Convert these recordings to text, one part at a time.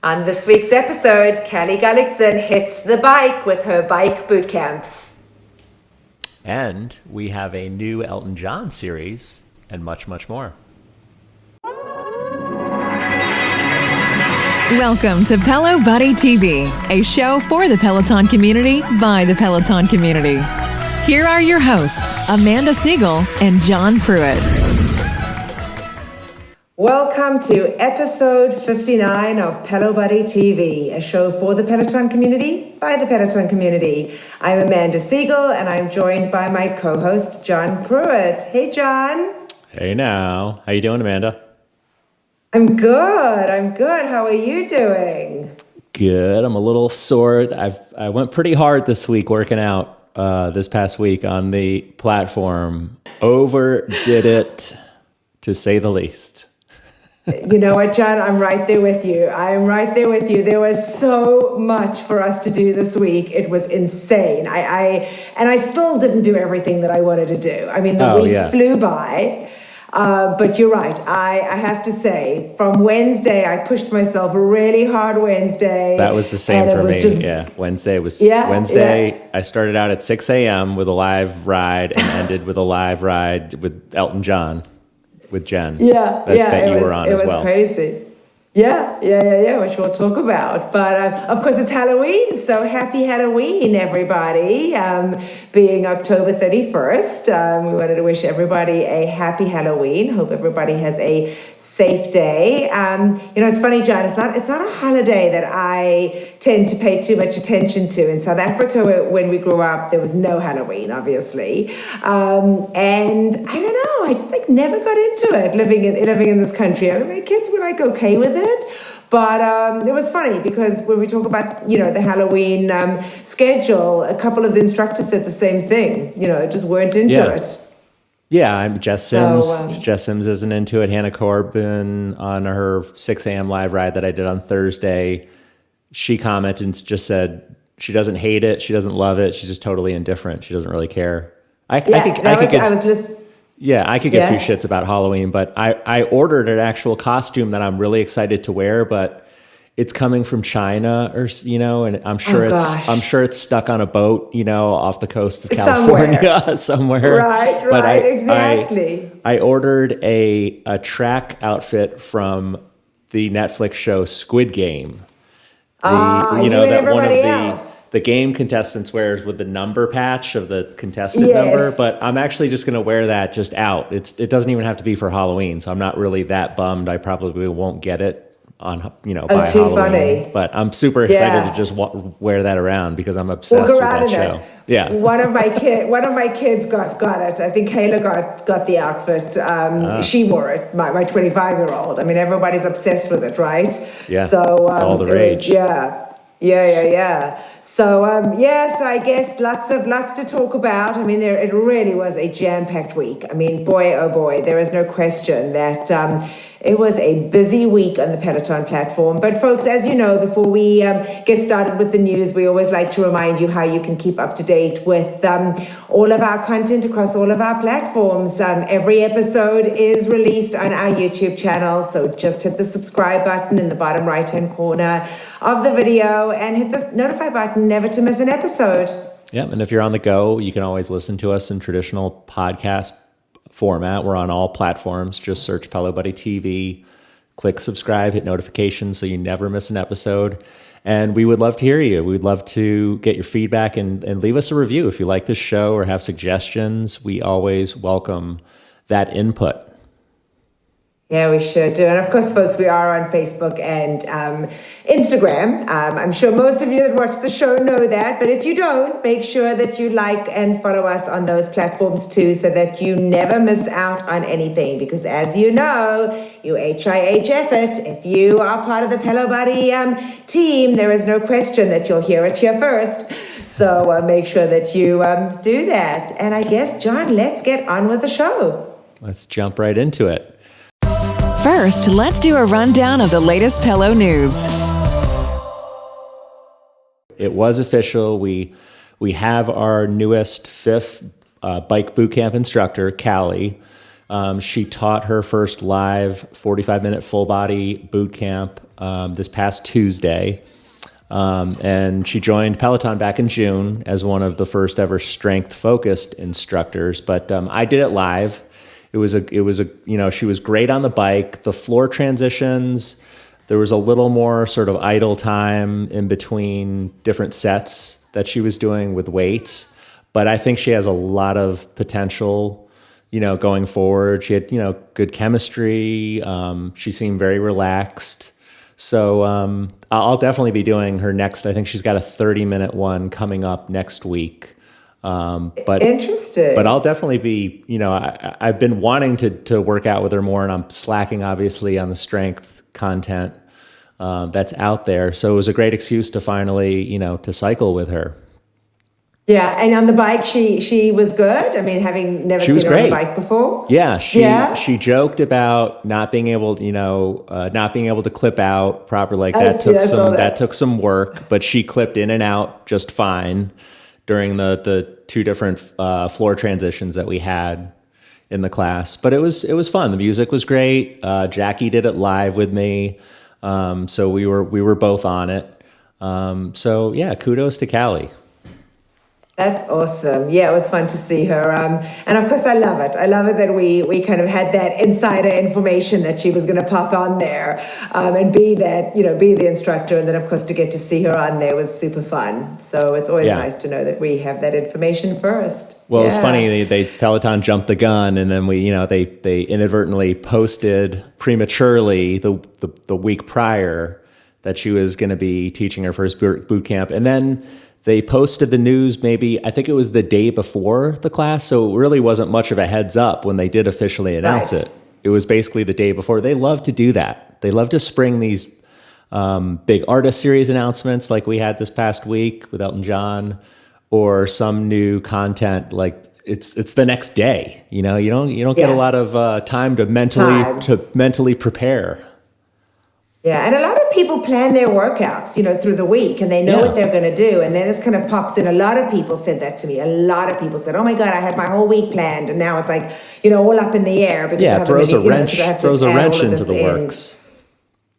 On this week's episode, Callie Gullickson hits the bike with her bike bootcamps. And we have a new Elton John series and much, much more. Welcome to Pelo Buddy TV, a show for the Peloton community by the Peloton community. Here are your hosts, Amanda Siegel and John Pruitt. Welcome to episode 59 of Pelo Buddy TV, a show for the Peloton community by the Peloton community. I'm Amanda Siegel and I'm joined by my co-host, John Pruitt. Hey, John. Hey now. How you doing, Amanda? I'm good. How are you doing? Good. I'm a little sore. I went pretty hard this week working out this past week on the platform. Overdid it, to say the least. You know what, John? I'm right there with you. There was so much for us to do this week. It was insane. I still didn't do everything that I wanted to do. I mean, the week flew by. But you're right. I have to say, from Wednesday, I pushed myself really hard Wednesday. That was the same for me. Wednesday was Wednesday. I started out at 6 a.m. with a live ride and ended with a live ride with Elton John, with Jen. That you were on as well. It was crazy. Yeah, which we'll talk about. But of course, it's Halloween, so happy Halloween, everybody. Being October 31st, we wanted to wish everybody a happy Halloween. Hope everybody has a safe day. It's funny, John, it's not a holiday that I tend to pay too much attention to. In South Africa, when we grew up, there was no Halloween, obviously. And I don't know, I just never got into it living in this country. I mean, my kids were okay with it. But it was funny because when we talk about, the Halloween schedule, a couple of the instructors said the same thing, just weren't into it. Yeah, I'm Jess Sims. Jess Sims isn't into it. Hannah Corbin on her 6 a.m. live ride that I did on Thursday, she commented and just said she doesn't hate it. She doesn't love it. She's just totally indifferent. She doesn't really care. I could get two shits about Halloween, but I ordered an actual costume that I'm really excited to wear, but it's coming from China and I'm sure it's stuck on a boat, off the coast of California somewhere. Right, but exactly. I ordered a track outfit from the Netflix show Squid Game. That one of the game contestants wears with the number patch of the contestant number, but I'm actually just going to wear that just out. It doesn't even have to be for Halloween, so I'm not really that bummed. I probably won't get it on by Halloween, funny. But I'm super excited to just wear that around because I'm obsessed with that show. Yeah, one of my kids got it. I think Kayla got the outfit. She wore it. My 25-year-old. I mean, everybody's obsessed with it, right? Yeah. So it's all the rage. Yeah. So so I guess lots to talk about. I mean, it really was a jam-packed week. I mean, boy, oh boy, there is no question that it was a busy week on the Peloton platform. But folks, as you know, before we get started with the news, we always like to remind you how you can keep up to date with all of our content across all of our platforms. Every episode is released on our YouTube channel, so just hit the subscribe button in the bottom right-hand corner of the video and hit the notify button never to miss an episode. Yep, and if you're on the go, you can always listen to us in traditional podcast format. We're on all platforms. Just search Pelo Buddy TV, click subscribe, hit notifications so you never miss an episode. And we would love to hear you. We'd love to get your feedback and leave us a review. If you like this show or have suggestions, we always welcome that input. Yeah, we sure do. And of course, folks, we are on Facebook and Instagram. I'm sure most of you that watch the show know that. But if you don't, make sure that you like and follow us on those platforms too, so that you never miss out on anything. Because as you know, you HIHF it. If you are part of the Pelo Buddy team, there is no question that you'll hear it here first. So make sure that you do that. And I guess, John, let's get on with the show. Let's jump right into it. First, let's do a rundown of the latest Pelo news. It was official. We have our newest fifth Bike Bootcamp instructor, Callie. She taught her first live 45-minute full body boot camp this past Tuesday. And she joined Peloton back in June as one of the first ever strength-focused instructors. But I did it live. It was she was great on the bike. The floor transitions, there was a little more sort of idle time in between different sets that she was doing with weights. But I think she has a lot of potential, going forward. She had, good chemistry. She seemed very relaxed. So I'll definitely be doing her next. I think she's got a 30-minute one coming up next week. But interesting. But I'll definitely be, I've been wanting to work out with her more, and I'm slacking obviously on the strength content that's out there. So it was a great excuse to finally, to cycle with her. Yeah, and on the bike, she was good. I mean, having never seen her on the bike before. Yeah, she joked about not being able to clip out properly. That took some work, but she clipped in and out just fine during the two different floor transitions that we had in the class. But it was fun. The music was great. Jackie did it live with me, so we were both on it. So yeah, kudos to Callie. That's awesome. Yeah, it was fun to see her. And of course, I love it. I love it that we kind of had that insider information that she was going to pop on there and be the instructor. And then, of course, to get to see her on there was super fun. So it's always nice to know that we have that information first. Well, it's funny. They Peloton jumped the gun, and then they inadvertently posted prematurely the week prior that she was going to be teaching her first boot camp, and then they posted the news I think it was the day before the class, so it really wasn't much of a heads up when they did officially announce it. It was basically the day before. They love to do that. They love to spring these big artist series announcements like we had this past week with Elton John, or some new content like it's the next day. You don't get a lot of time to mentally prepare. Yeah, and a lot of people plan their workouts, through the week, and they know what they're going to do. And then this kind of pops in. A lot of people said that to me. A lot of people said, "Oh my God, I had my whole week planned, and now it's like, all up in the air." Because it throws a wrench into the works.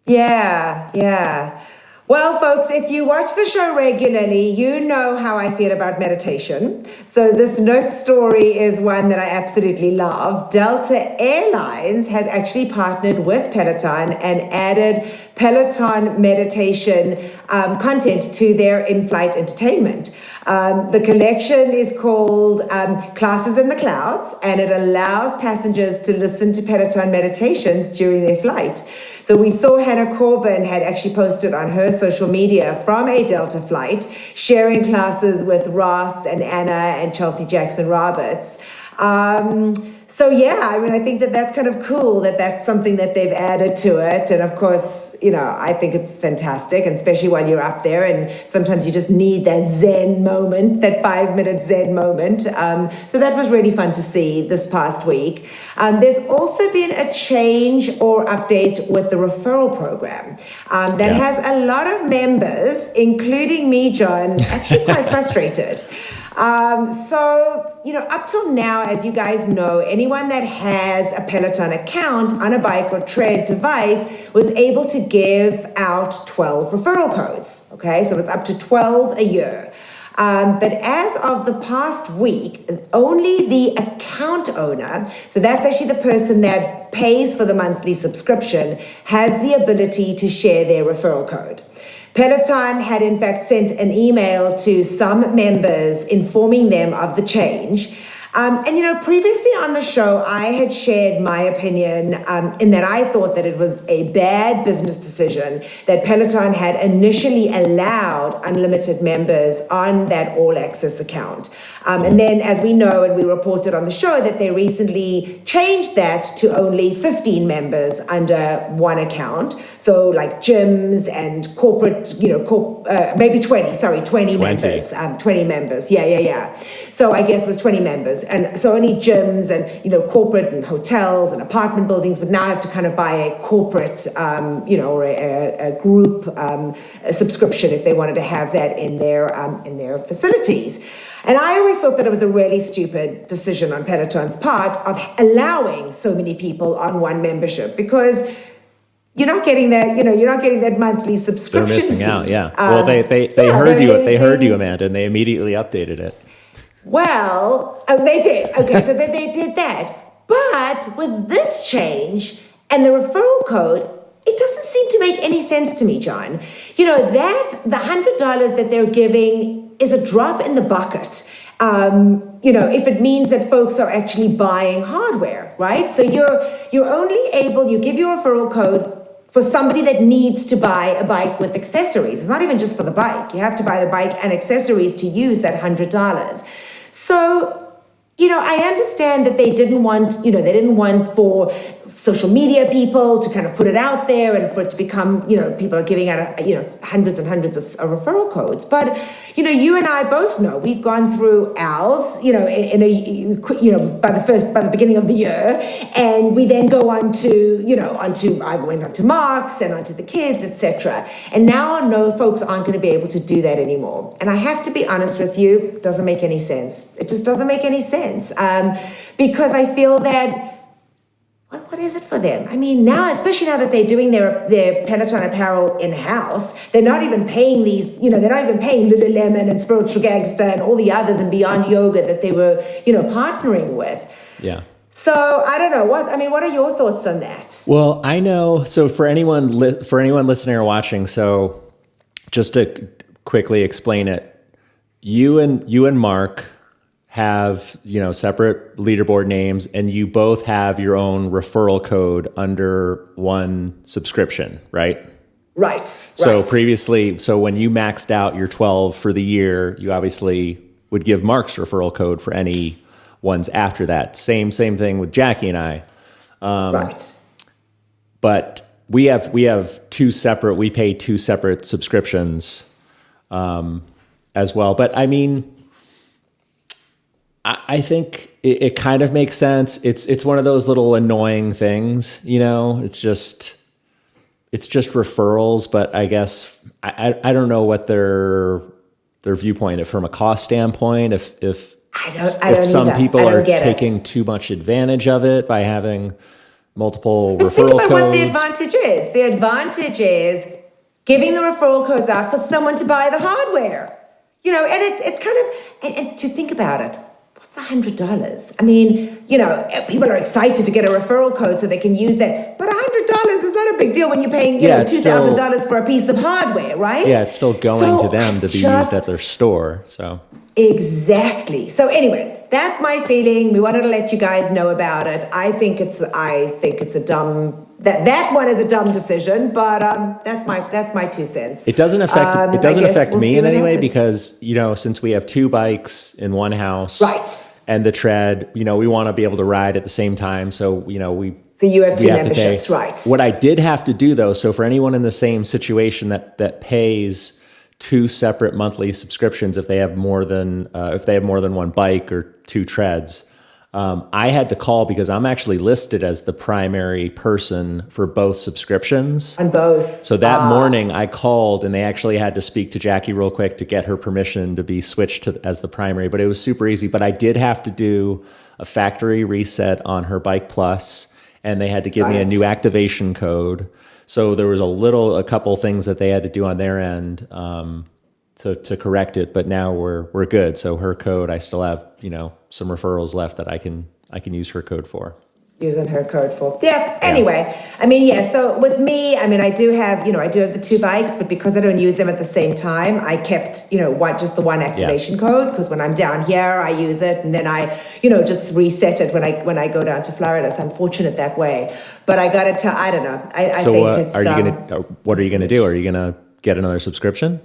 Yeah. Well, folks, if you watch the show regularly, you know how I feel about meditation. So this next story is one that I absolutely love. Delta Airlines has actually partnered with Peloton and added Peloton meditation content to their in-flight entertainment. The collection is called Classes in the Clouds, and it allows passengers to listen to Peloton meditations during their flight. So we saw Hannah Corbin had actually posted on her social media from a Delta flight, sharing classes with Ross and Anna and Chelsea Jackson Roberts. I think that's kind of cool that that's something that they've added to it. And of course, I think it's fantastic, and especially while you're up there, and sometimes you just need that Zen moment, that 5-minute Zen moment. So that was really fun to see this past week. There's also been a change or update with the referral program that has a lot of members, including me, John, actually quite frustrated. Up till now, as you guys know, anyone that has a Peloton account on a bike or tread device was able to give out 12 referral codes. Okay, so it's up to 12 a year. But as of the past week, only the account owner, so that's actually the person that pays for the monthly subscription, has the ability to share their referral code. Peloton had in fact sent an email to some members informing them of the change. Previously on the show, I had shared my opinion in that I thought that it was a bad business decision that Peloton had initially allowed unlimited members on that all access account. And then, as we know, and we reported on the show, that they recently changed that to only 15 members under one account. So like gyms and corporate, maybe 20 members. 20 members. Yeah. So I guess it was 20 members. And so only gyms and, corporate and hotels and apartment buildings would now have to kind of buy a corporate, or a group a subscription if they wanted to have that in their facilities. And I always thought that it was a really stupid decision on Peloton's part of allowing so many people on one membership, because you're not getting that, you're not getting that monthly subscription. They're missing fee. out, yeah. Well, they heard you. They heard you, Amanda, and they immediately updated it. Well, they did. Okay, so they did that. But with this change and the referral code, it doesn't seem to make any sense to me, John. That the $100 that they're giving is a drop in the bucket. If it means that folks are actually buying hardware, right? So you're only able, you give your referral code for somebody that needs to buy a bike with accessories. It's not even just for the bike. You have to buy the bike and accessories to use that $100. So, I understand that they didn't want for social media people to kind of put it out there and for it to become, people are giving out, hundreds and hundreds of referral codes. But, you and I both know we've gone through ours, by the beginning of the year. And we then go on to, I went on to Mark's and onto the kids, etc. And now I know folks aren't going to be able to do that anymore. And I have to be honest with you, it doesn't make any sense. It just doesn't make any sense. Because I feel that, what is it for them? I mean, now, especially now that they're doing their Peloton apparel in-house, they're not even paying they're not even paying Lululemon and Spiritual Gangster and all the others and Beyond Yoga that they were, partnering with. Yeah. So I don't know. What are your thoughts on that? Well, I know. So for anyone listening or watching, so just to quickly explain it, you and Mark have, separate leaderboard names, and you both have your own referral code under one subscription, right? Right. So previously, when you maxed out your 12 for the year, you obviously would give Mark's referral code for any ones after that. Same thing with Jackie and I. Right. But we have two separate, we pay two separate subscriptions as well. But I mean, I think it kind of makes sense. It's one of those little annoying things, it's just referrals, but I guess I don't know what their viewpoint from a cost standpoint, if some people are taking too much advantage of it by having multiple referral codes. What the advantage is. The advantage is giving the referral codes out for someone to buy the hardware. And it's kind of, and to think about it, $100. I mean, people are excited to get a referral code so they can use that. But $100 is not a big deal when you're paying $2,000 for a piece of hardware, right? Yeah, it's still going to them to be used at their store. So exactly. So anyway, that's my feeling. We wanted to let you guys know about it. I think it's a dumb. That one is a dumb decision, but that's my 2 cents. It doesn't affect me in any way because since we have two bikes in one house, right, and the tread, we want to be able to ride at the same time. So you have two memberships, right? What I did have to do though, so for anyone in the same situation that pays two separate monthly subscriptions if they have more than one bike or two treads. I had to call because I'm actually listed as the primary person for both subscriptions. On both. So that morning I called and they actually had to speak to Jackie real quick to get her permission to be switched as the primary, but it was super easy. But I did have to do a factory reset on her Bike Plus and they had to give me a new activation code. So there was a couple things that they had to do on their end to correct it, but now we're good. So her code, I still have some referrals left that I can use her code for. Using her code for anyway. So with me, I do have the two bikes, but because I don't use them at the same time, I kept just the one activation code, because when I'm down here I use it and then I just reset it when I go down to Florida. So I'm fortunate that way, but I gotta tell, I don't know, I think it's what are you gonna do? Are you gonna get another subscription?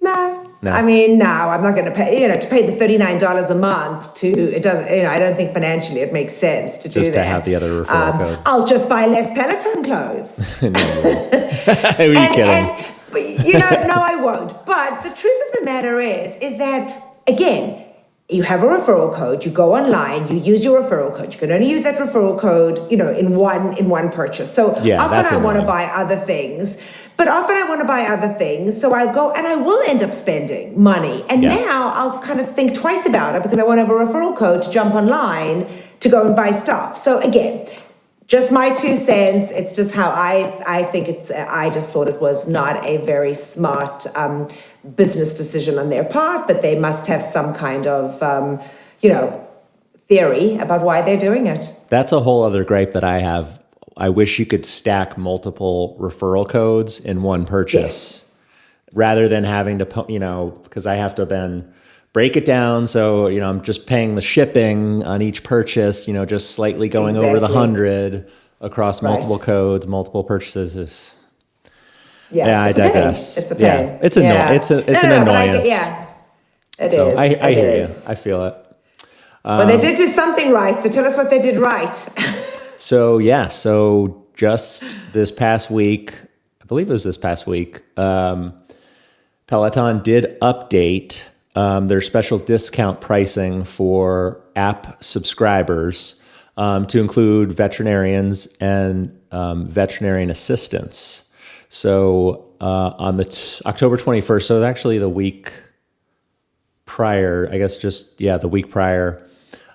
No. No, I'm not going to pay, to pay the $39 a month it doesn't, I don't think financially it makes sense to do that. Just to have the other referral code. I'll just buy less Peloton clothes. Who are you kidding? No, I won't. But the truth of the matter is that, again, you have a referral code, you go online, you use your referral code. You can only use that referral code, in one purchase. So often I want to buy other things. But often I want to buy other things, so I'll go and I will end up spending money. And now I'll kind of think twice about it because I want to have a referral code to jump online to go and buy stuff. So again, just my 2 cents. It's just how I think I just thought it was not a very smart business decision on their part, but they must have some kind of, theory about why they're doing it. That's a whole other gripe that I have. I wish you could stack multiple referral codes in one purchase rather than having to, because I have to then break it down. So, I'm just paying the shipping on each purchase, just slightly going over the 100 across multiple codes, multiple purchases. Yeah, I digress. It's a pain. Yeah, it's an annoyance. It so is. I hear you. I feel it. Well, they did do something right. So tell us what they did right. So just this past week, I believe it was this past week, Peloton did update their special discount pricing for app subscribers to include veterinarians and veterinarian assistants. So on the October 21st, so actually the week prior, I guess the week prior,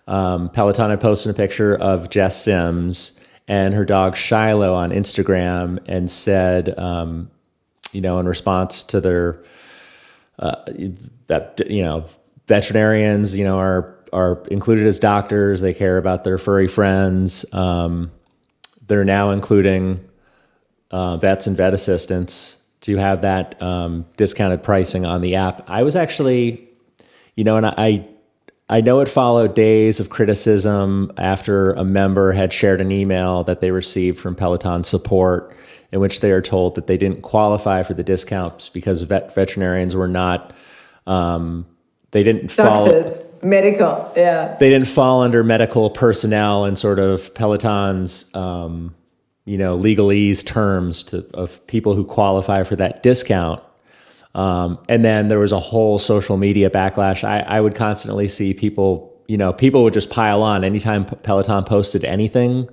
Peloton had posted a picture of Jess Sims and her dog Shiloh on Instagram and said, in response to their, veterinarians, are included as doctors. They care about their furry friends. They're now including vets and vet assistants to have that discounted pricing on the app. I was actually, and I know it followed days of criticism after a member had shared an email that they received from Peloton support in which they are told that they didn't qualify for the discounts because veterinarians were not, they didn't Doctors, medical, yeah. They didn't fall under medical personnel and sort of Peloton's, legalese terms of people who qualify for that discount. And then there was a whole social media backlash. I would constantly see people would just pile on. Anytime Peloton posted anything,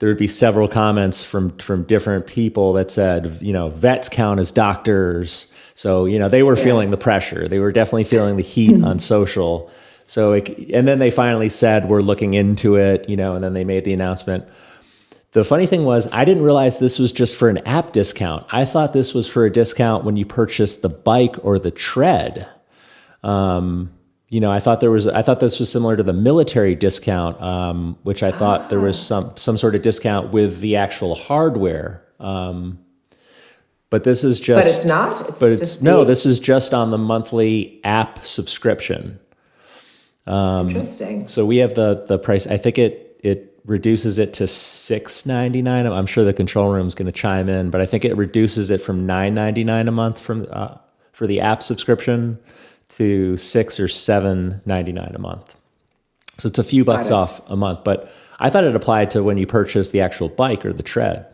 there would be several comments from different people that said, vets count as doctors. So, they were feeling the pressure. They were definitely feeling the heat on social. So, and then they finally said, we're looking into it, and then they made the announcement. The funny thing was, I didn't realize this was just for an app discount. I thought this was for a discount when you purchased the bike or the tread. I thought this was similar to the military discount, which I thought there was some sort of discount with the actual hardware. But this is just. But it's not. This is just on the monthly app subscription. Interesting. So we have the price. I think it reduces it to $6.99. I'm sure the control room is going to chime in, but I think it reduces it from $9.99 a month for the app subscription to $6 or $7.99 a month. So it's a few bucks off a month. But I thought it applied to when you purchase the actual bike or the tread.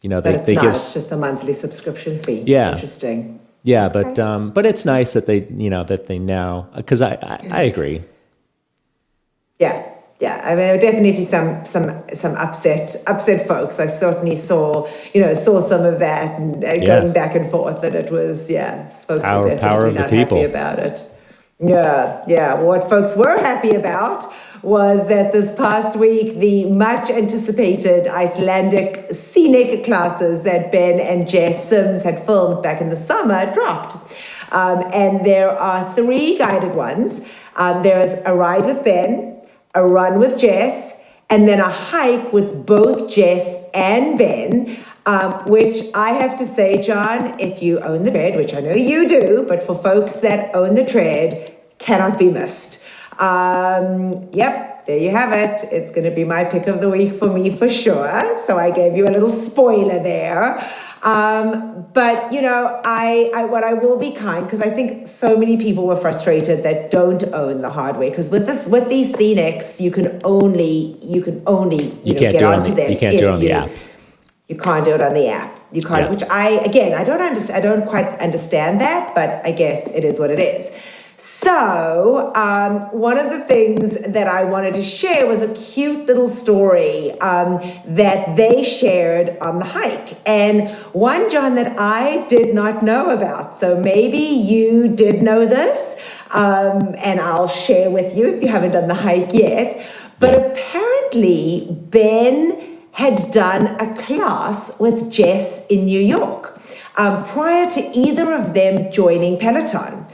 It's just a monthly subscription fee. Yeah. Interesting. Yeah, but it's nice that they now, because I agree. Yeah. Yeah, I mean, there were definitely some upset folks. I certainly saw some of that and going back and forth. That it was, folks were power of the not people happy about it. Yeah. What folks were happy about was that this past week, the much anticipated Icelandic Scenic classes that Ben and Jess Sims had filmed back in the summer dropped. And there are 3 guided ones. There's a ride with Ben, a run with Jess, and then a hike with both Jess and Ben, which I have to say, John, if you own the tread, which I know you do, but for folks that own the tread, cannot be missed. Yep, there you have it. It's going to be my pick of the week for me for sure. So I gave you a little spoiler there. But what I will be kind, because I think so many people were frustrated that don't own the hardware, because with these Scenics, you can only get onto them. You can't do it on the app. You can't do it on the app. You can't, which I don't quite understand that, but I guess it is what it is. So one of the things that I wanted to share was a cute little story that they shared on the hike. And one, John, that I did not know about. So maybe you did know this, and I'll share with you if you haven't done the hike yet. But apparently Ben had done a class with Jess in New York prior to either of them joining Peloton.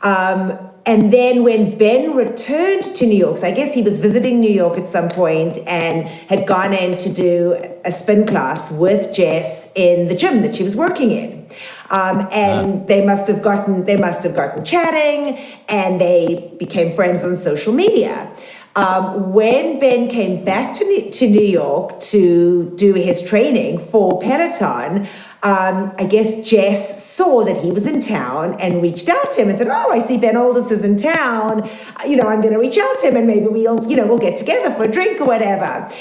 And then when Ben returned to New York, so I guess he was visiting New York at some point and had gone in to do a spin class with Jess in the gym that she was working in. And they must have gotten chatting, and they became friends on social media. When Ben came back to New York to do his training for Peloton, I guess Jess saw that he was in town and reached out to him and said, "Oh, I see Ben Alldis is in town. I'm going to reach out to him and maybe we'll get together for a drink or whatever."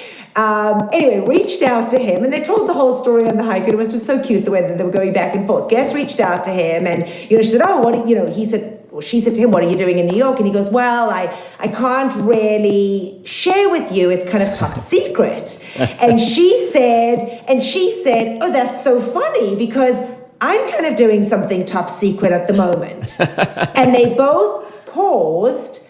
Anyway, reached out to him, and they told the whole story on the hike, and it was just so cute the way that they were going back and forth. Jess reached out to him, and she said, she said to him, "What are you doing in New York?" And he goes, "Well, I can't really share with you. It's kind of top secret." And she said, "Oh, that's so funny because I'm kind of doing something top secret at the moment." And they both paused,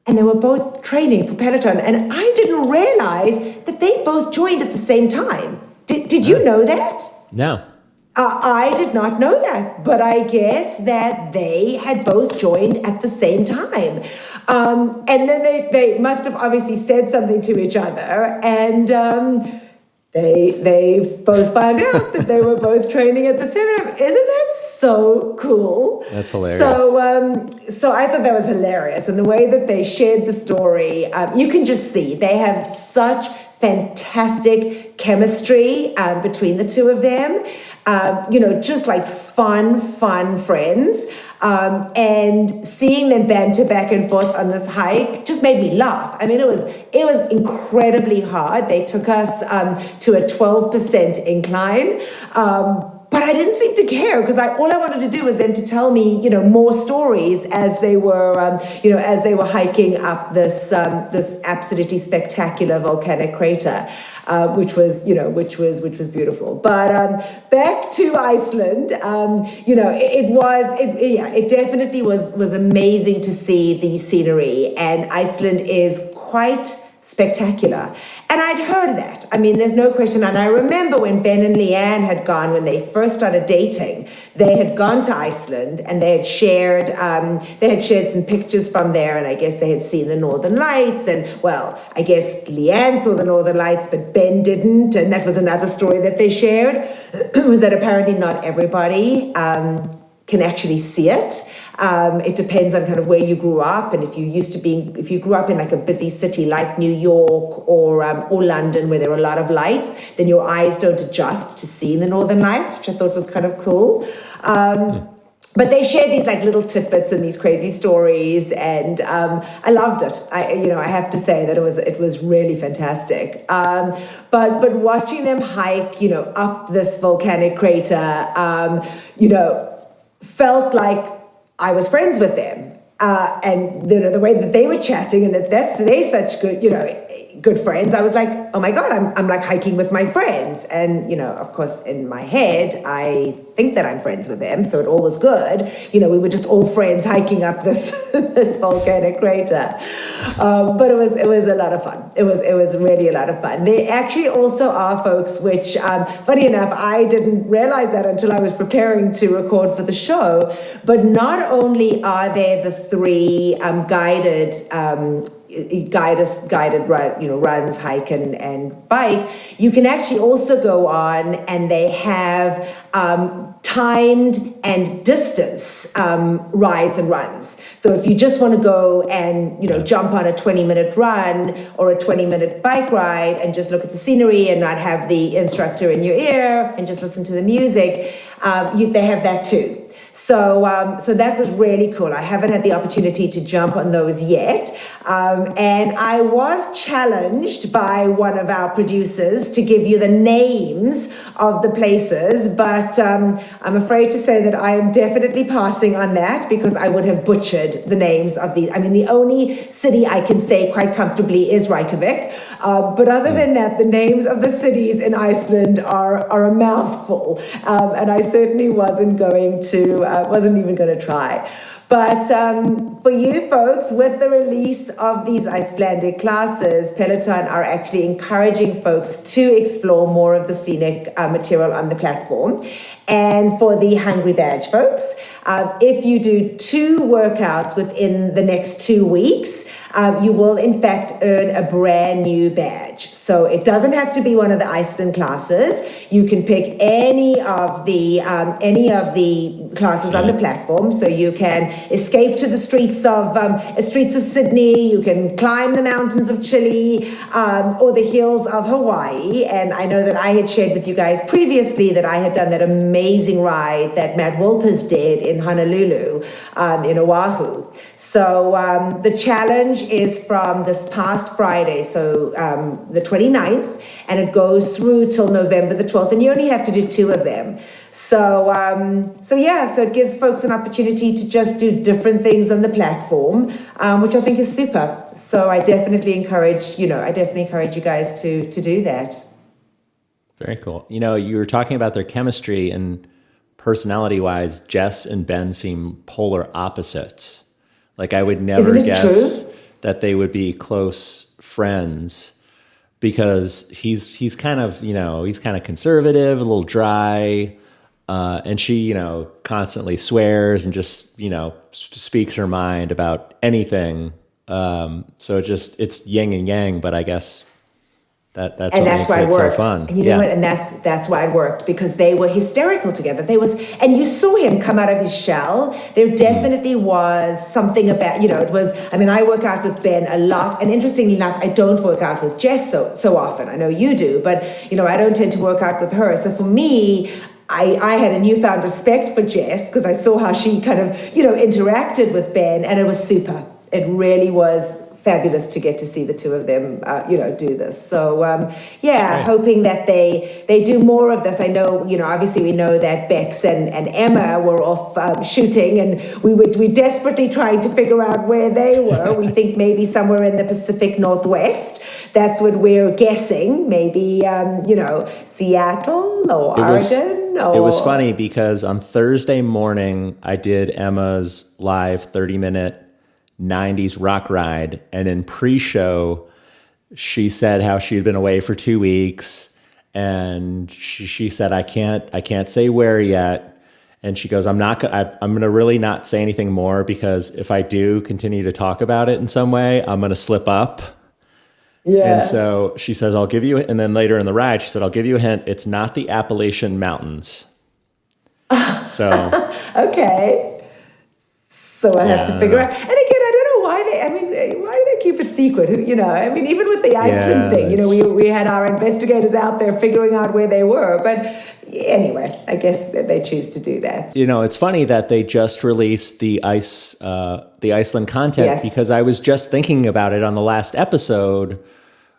and they were both training for Peloton. And I didn't realize that they both joined at the same time. Did you know that? No. I did not know that, but I guess that they had both joined at the same time. And then they must have obviously said something to each other, and they both found out that they were both training at the same time. Isn't that so cool? That's hilarious. So I thought that was hilarious, and the way that they shared the story, you can just see they have such fantastic chemistry between the two of them. Just like fun friends. And seeing them banter back and forth on this hike just made me laugh. I mean, it was incredibly hard. They took us to a 12% incline. But I didn't seem to care because all I wanted to do was them to tell me, more stories as they were, hiking up this absolutely spectacular volcanic crater, which was beautiful. But back to Iceland, it definitely was amazing to see the scenery, and Iceland is quite spectacular. And I'd heard that. I mean, there's no question. And I remember when Ben and Leanne had gone, when they first started dating, they had gone to Iceland and they had shared some pictures from there. And I guess they had seen the Northern Lights. And well, I guess Leanne saw the Northern Lights, but Ben didn't. And that was another story that they shared, was that apparently not everybody can actually see it. It depends on kind of where you grew up, and if you grew up in like a busy city like New York or London, where there are a lot of lights, then your eyes don't adjust to seeing the Northern Lights, which I thought was kind of cool. But they shared these like little tidbits and these crazy stories, and I loved it. I have to say that it was really fantastic. But watching them hike, up this volcanic crater, felt like I was friends with them, and the way that they were chatting, and they're such good friends. I was like, oh my God, I'm like hiking with my friends, and of course in my head I think that I'm friends with them, so it all was good. We were just all friends hiking up this volcanic crater, but it was a lot of fun. It was really a lot of fun. They actually also are folks, which funny enough, I didn't realize that until I was preparing to record for the show. But not only are there the three guided runs, hike and bike, you can actually also go on, and they have timed and distance rides and runs. So if you just want to go and jump on a 20-minute run or a 20-minute bike ride and just look at the scenery and not have the instructor in your ear and just listen to the music, they have that too. So that was really cool. I haven't had the opportunity to jump on those yet. And I was challenged by one of our producers to give you the names of the places, but I'm afraid to say that I am definitely passing on that because I would have butchered the names of these. I mean, the only city I can say quite comfortably is Reykjavik. But other than that, the names of the cities in Iceland are a mouthful. And I certainly wasn't even going to try. But for you folks, with the release of these Icelandic classes, Peloton are actually encouraging folks to explore more of the Scenic material on the platform. And for the Hungry Badge folks, if you do 2 workouts within the next 2 weeks, you will in fact earn a brand new badge. So it doesn't have to be one of the Iceland classes. You can pick any of the classes on the platform. So you can escape to the streets of Sydney. You can climb the mountains of Chile or the hills of Hawaii. And I know that I had shared with you guys previously that I had done that amazing ride that Matt Wolpers did in Honolulu, in Oahu. So the challenge is from this past Friday, so the 29th, and it goes through till November the 12th, and you only have to do 2 of them. So it gives folks an opportunity to just do different things on the platform, which I think is super. So I definitely encourage you guys to do that. Very cool. You were talking about their chemistry, and personality-wise, Jess and Ben seem polar opposites. Like, I would never guess that they would be close friends, because he's kind of conservative, a little dry, and she, constantly swears and just, speaks her mind about anything. So it's yin and yang, but I guess that's what makes it so fun. And you know what? And that's why it worked, because they were hysterical together. And you saw him come out of his shell. There definitely was something about, it was, I work out with Ben a lot. And interestingly enough, I don't work out with Jess so often. I know you do, but, I don't tend to work out with her. So for me, I had a newfound respect for Jess, because I saw how she kind of, interacted with Ben, and it was super. It really was fabulous to get to see the 2 of them, do this. So, right. Hoping that they do more of this. I know, obviously we know that Bex and Emma were off shooting, and we desperately trying to figure out where they were. We think maybe somewhere in the Pacific Northwest. That's what we're guessing. Maybe, Seattle or Oregon. It was funny because on Thursday morning, I did Emma's live 30-minute 90s rock ride, and in pre-show she said how she had been away for 2 weeks, and she said I can't say where yet, and she goes, I'm gonna really not say anything more, because if I do continue to talk about it in some way, I'm gonna slip up. And so she says, I'll give you, and then later in the ride she said, I'll give you a hint, it's not the Appalachian Mountains. So okay, so I have to figure out. And again, I don't know why do they keep it secret? Even with the Iceland thing, we had our investigators out there figuring out where they were. But anyway, I guess they choose to do that. It's funny that they just released the Iceland content, because I was just thinking about it on the last episode,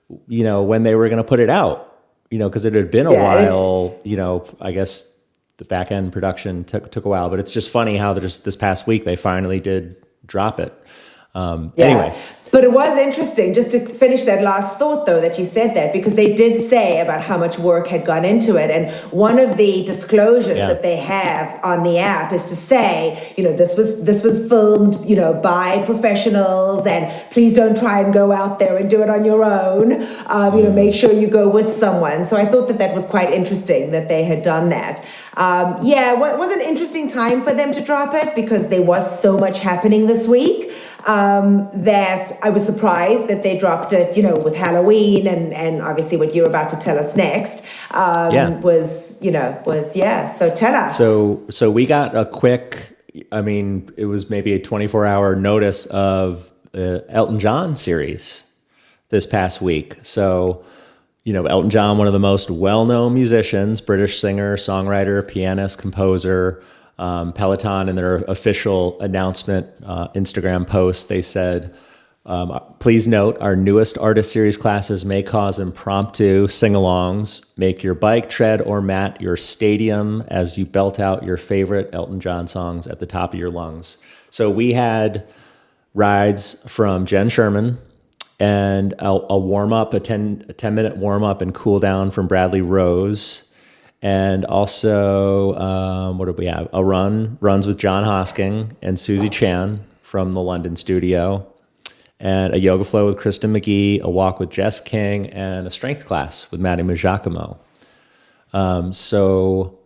when they were going to put it out, because it had been a while, I guess the back end production took a while, but it's just funny how just this past week they finally did drop it. Anyway. But it was interesting, just to finish that last thought though, that you said that, because they did say about how much work had gone into it. And one of the disclosures that they have on the app is to say, this was filmed, by professionals, and please don't try and go out there and do it on your own. Make sure you go with someone. So I thought that was quite interesting that they had done that. It was an interesting time for them to drop it, because there was so much happening this week. That I was surprised that they dropped it, with Halloween and obviously what you're about to tell us next, so tell us. So we got a quick, it was maybe a 24-hour notice of the Elton John series this past week. So, Elton John, one of the most well-known musicians, British singer, songwriter, pianist, composer. Peloton, in their official announcement Instagram post, they said, please note our newest artist series classes may cause impromptu sing-alongs. Make your bike, tread, or mat your stadium as you belt out your favorite Elton John songs at the top of your lungs. So we had rides from Jen Sherman, and a warm-up, a 10-minute warm-up and cool down from Bradley Rose. And also, what did we have? Runs with John Hosking and Susie Chan from the London studio, and a yoga flow with Kristen Mcgee, a walk with Jess King, and a strength class with Maddie Giacomo. So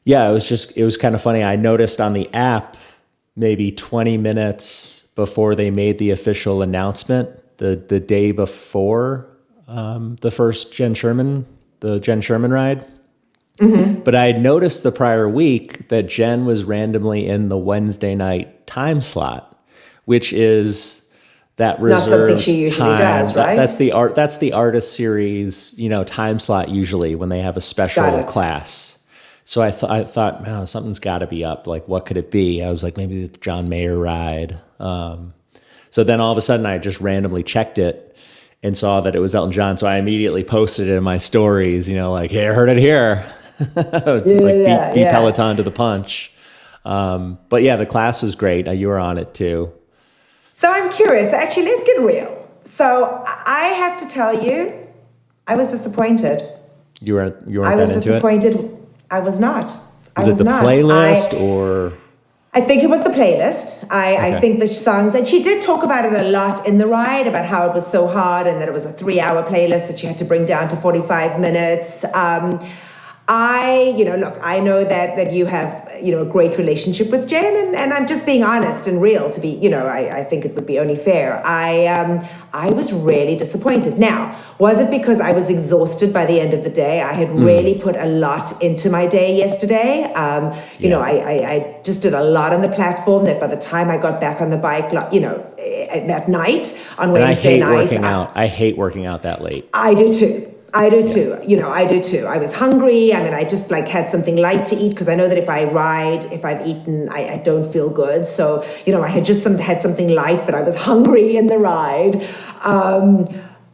yeah, it was kind of funny. I noticed on the app, maybe 20 minutes before they made the official announcement, the day before the first Jen Sherman ride. Mm-hmm. But I had noticed the prior week that Jen was randomly in the Wednesday night time slot, which is that reserved not something she usually time. Does, right? That's the artist series, time slot usually when they have a special class. So I thought, man, something's got to be up. Like, what could it be? I was like, maybe the John Mayer ride. So then all of a sudden, I just randomly checked it and saw that it was Elton John. So I immediately posted it in my stories. Like, hey, I heard it here. Beat Peloton to the punch. But yeah, the class was great. You were on it too. So I'm curious. Actually, let's get real. So I have to tell you, I was disappointed. You weren't that into it? I was disappointed. I was not. Is it the playlist or? I think it was the playlist. I think the songs, and she did talk about it a lot in the ride, about how it was so hard and that it was a 3-hour playlist that she had to bring down to 45 minutes. I know that you have, a great relationship with Jen, and I'm just being honest and real to be, I think it would be only fair. I was really disappointed. Now, was it because I was exhausted by the end of the day? I had really put a lot into my day yesterday. I just did a lot on the platform that by the time I got back on the bike, that night on Wednesday night. I hate working out that late. I do too. I do too. I was hungry. I just had something light to eat because I know that if I've eaten, I don't feel good. So, I had just had something light, but I was hungry in the ride.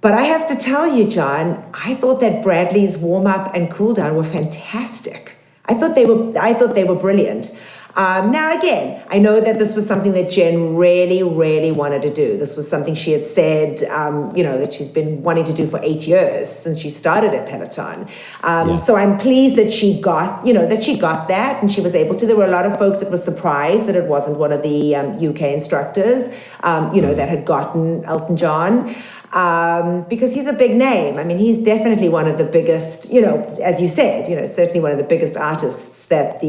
But I have to tell you, John, I thought that Bradley's warm-up and cool-down were fantastic. I thought they were brilliant. Now, again, I know that this was something that Jen really, really wanted to do. This was something she had said, that she's been wanting to do for 8 years since she started at Peloton. So I'm pleased that she got that, and she was able to. There were a lot of folks that were surprised that it wasn't one of the UK instructors, that had gotten Elton John. Because he's a big name. He's definitely one of the biggest, as you said, certainly one of the biggest artists that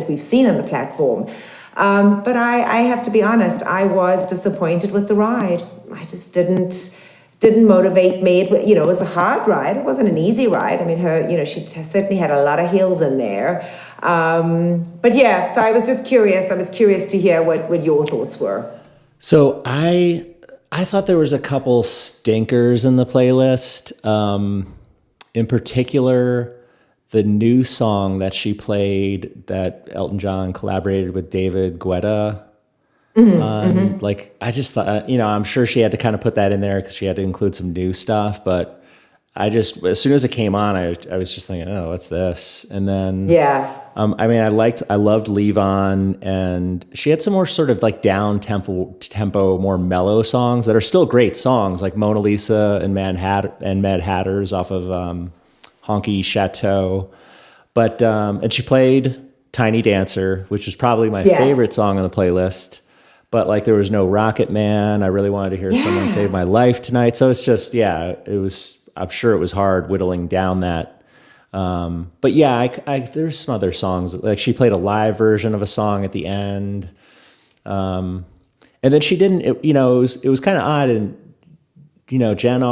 we've seen on the platform. But I have to be honest, I was disappointed with the ride. I just didn't motivate me. It was a hard ride. It wasn't an easy ride. She certainly had a lot of heels in there. But yeah, so I was just curious. I was curious to hear what your thoughts were. So I thought there was a couple stinkers in the playlist. In particular, the new song that she played that Elton John collaborated with David Guetta. I just thought, I'm sure she had to kind of put that in there because she had to include some new stuff. But as soon as it came on, I was just thinking, oh, what's this? And then, I loved Leave On, and she had some more sort of down tempo, more mellow songs that are still great songs, like Mona Lisa and Mad Hatters off of Honky Chateau. But, and she played Tiny Dancer, which is probably my favorite song on the playlist. But there was no Rocket Man. I really wanted to hear Someone Save My Life Tonight. So it's just, I'm sure it was hard whittling down that. But yeah, there's some other songs. She played a live version of a song at the end. And then she didn't, it was kind of odd. And, Jen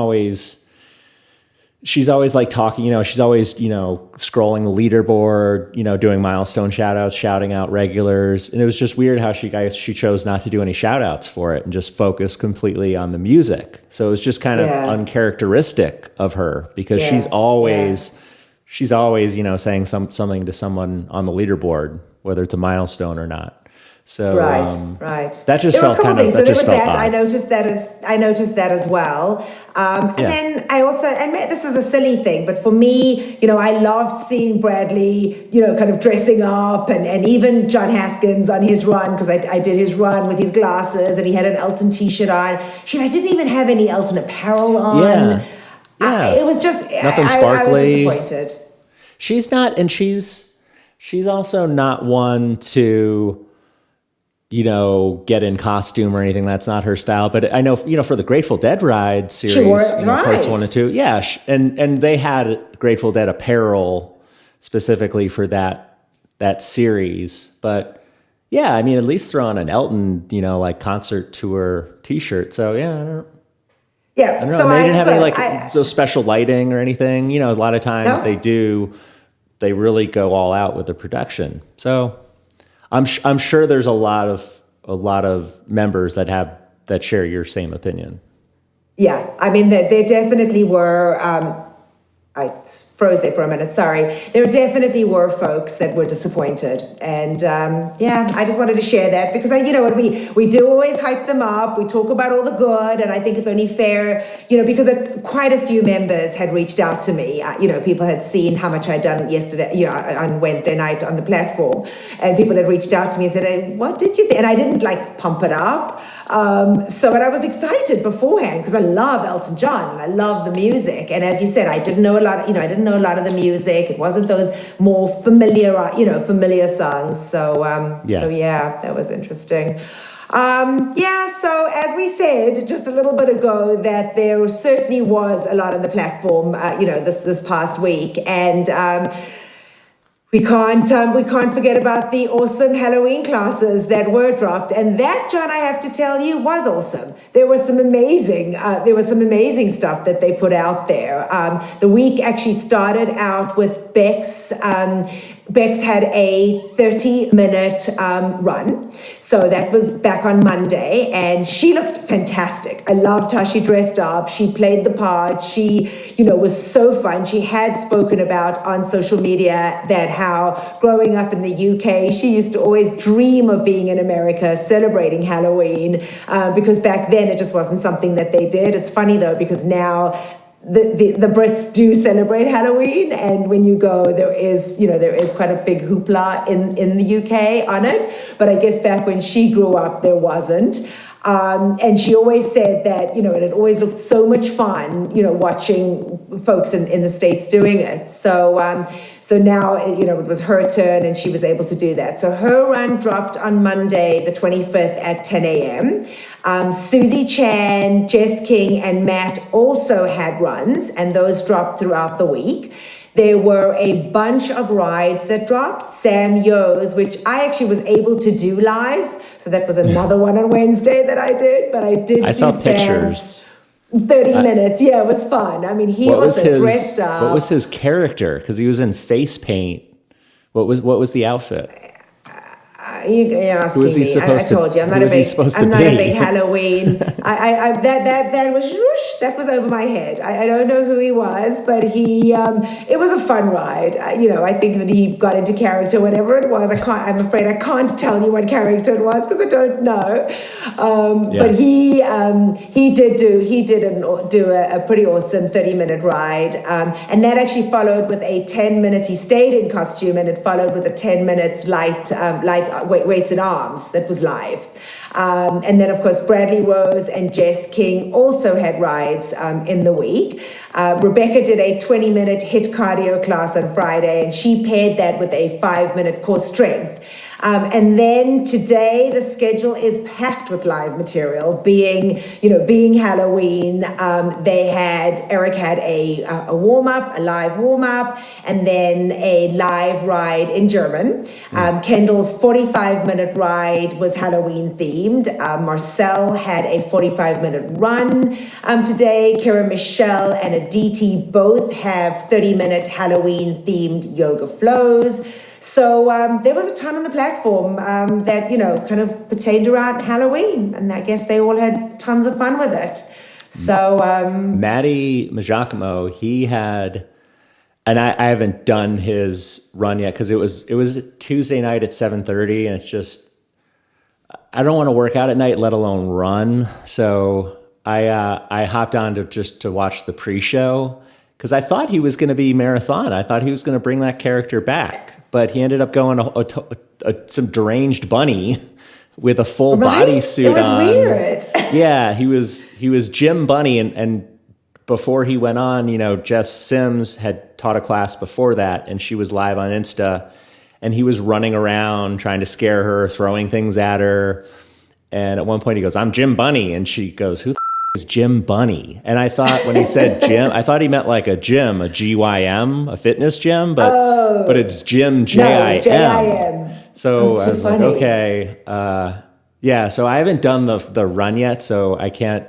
she's always talking, she's always, scrolling the leaderboard, doing milestone shout outs, shouting out regulars. And it was just weird how she chose not to do any shout outs for it and just focus completely on the music. So it was just kind of uncharacteristic of her because she's always, saying something to someone on the leaderboard, whether it's a milestone or not. So right. That just felt kind of that just felt odd. I noticed that as well. And then I also, and this is a silly thing, but for me, I loved seeing Bradley, kind of dressing up, and even John Haskins on his run, because I did his run with his glasses, and he had an Elton t-shirt on. I didn't even have any Elton apparel on. Yeah. It was just nothing sparkly. I was disappointed. She's not, and she's also not one to, get in costume or anything. That's not her style. But I know, for the Grateful Dead ride series, She wore it right. parts 1 and 2. Yeah. And they had Grateful Dead apparel specifically for that series. But yeah, I mean, at least throw on an Elton, concert tour t-shirt. So yeah, I don't know. Yeah. I don't know. So And they didn't have any so special lighting or anything. A lot of times they really go all out with the production. So I'm sure there's a lot of members that share your same opinion. Yeah, I mean, there definitely were. I froze there for a minute. Sorry. There definitely were folks that were disappointed, and I just wanted to share that because we do always hype them up. We talk about all the good, and I think it's only fair, because quite a few members had reached out to me. People had seen how much I'd done yesterday, on Wednesday night on the platform, and people had reached out to me and said, "Hey, what did you think?" And I didn't pump it up. But I was excited beforehand because I love Elton John and I love the music. And as you said, I didn't know a lot of the music. It wasn't those more familiar songs. So that was interesting. So as we said just a little bit ago, that there certainly was a lot on the platform, this past week. And, we can't forget about the awesome Halloween classes that were dropped, and that, John, I have to tell you, was awesome. There was some amazing stuff that they put out there. The week actually started out with Bex. Bex had a 30-minute run. So that was back on Monday, and she looked fantastic. I loved how she dressed up. She played the part. She, was so fun. She had spoken about on social media that how growing up in the UK, she used to always dream of being in America celebrating Halloween because back then it just wasn't something that they did. It's funny though, because now the Brits do celebrate Halloween, and when you go, there is quite a big hoopla in the UK on it. But I guess back when she grew up, there wasn't. And she always said that, it always looked so much fun, watching folks in the States doing it. So now, it was her turn and she was able to do that. So her run dropped on Monday, the 25th at 10 a.m. Susie Chan, Jess King, and Matt also had runs, and those dropped throughout the week. There were a bunch of rides that dropped. Sam Yo's, which I actually was able to do live. So that was another one on Wednesday that I did, but I saw pictures. 30 minutes. Yeah, it was fun. I mean, he was dressed up. What was his character? Because he was in face paint. What was the outfit? You're asking who was he me. Supposed I told you, I'm not a big Halloween. That was whoosh, that was over my head. I don't know who he was, but it was a fun ride. I think that he got into character, whatever it was. I'm afraid I can't tell you what character it was because I don't know. But he did do a pretty awesome 30-minute ride, and that actually followed with a 10 minutes. He stayed in costume, and it followed with a 10 minutes light weights and arms that was live. And then, of course, Bradley Rose and Jess King also had rides in the week. Rebecca did a 20-minute HIIT cardio class on Friday, and she paired that with a 5-minute core strength. And then today the schedule is packed with live material. Being Halloween, Eric had a warm-up, a live warm-up, and then a live ride in German. Kendall's 45-minute ride was Halloween themed. Marcel had a 45-minute run today. Kara Michelle and Aditi both have 30-minute Halloween themed yoga flows. So there was a ton on the platform that, kind of pertained around Halloween. And I guess they all had tons of fun with it. So Matty Majacomo, he had, and I haven't done his run yet because it was Tuesday night at 7:30, and it's just, I don't want to work out at night, let alone run. So I hopped on to watch the pre-show because I thought he was going to be marathon. I thought he was going to bring that character back. But he ended up going some deranged bunny with a full bodysuit on. It was weird. Yeah, he was Jim Bunny, and before he went on, Jess Sims had taught a class before that, and she was live on Insta, and he was running around trying to scare her, throwing things at her. And at one point he goes, "I'm Jim Bunny." And she goes, "Who the is Jim Bunny?" And I thought when he said gym, I thought he meant like a gym, a GYM, a fitness gym, but it's Jim, JIM. JIM. So I was funny. like, okay. So I haven't done the run yet, so I can't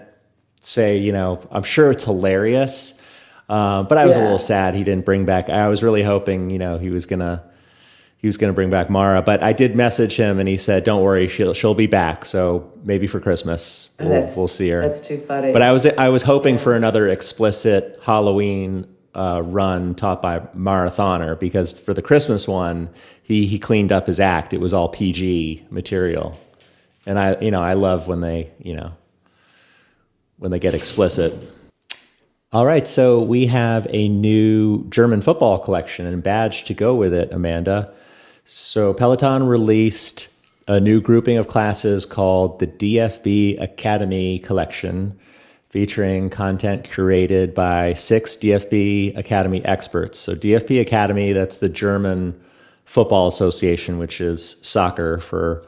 say, I'm sure it's hilarious. But I was a little sad he didn't bring back, I was really hoping, he was gonna bring back Mara, but I did message him and he said, "Don't worry, she'll be back. So maybe for Christmas we'll see her." That's too funny. But I was hoping for another explicit Halloween run taught by marathoner, because for the Christmas one, he cleaned up his act. It was all PG material, and I love when they get explicit. All right, so we have a new German football collection and badge to go with it, Amanda. So Peloton released a new grouping of classes called the DFB Academy Collection, featuring content curated by 6 DFB Academy experts. So DFB Academy, that's the German Football Association, which is soccer for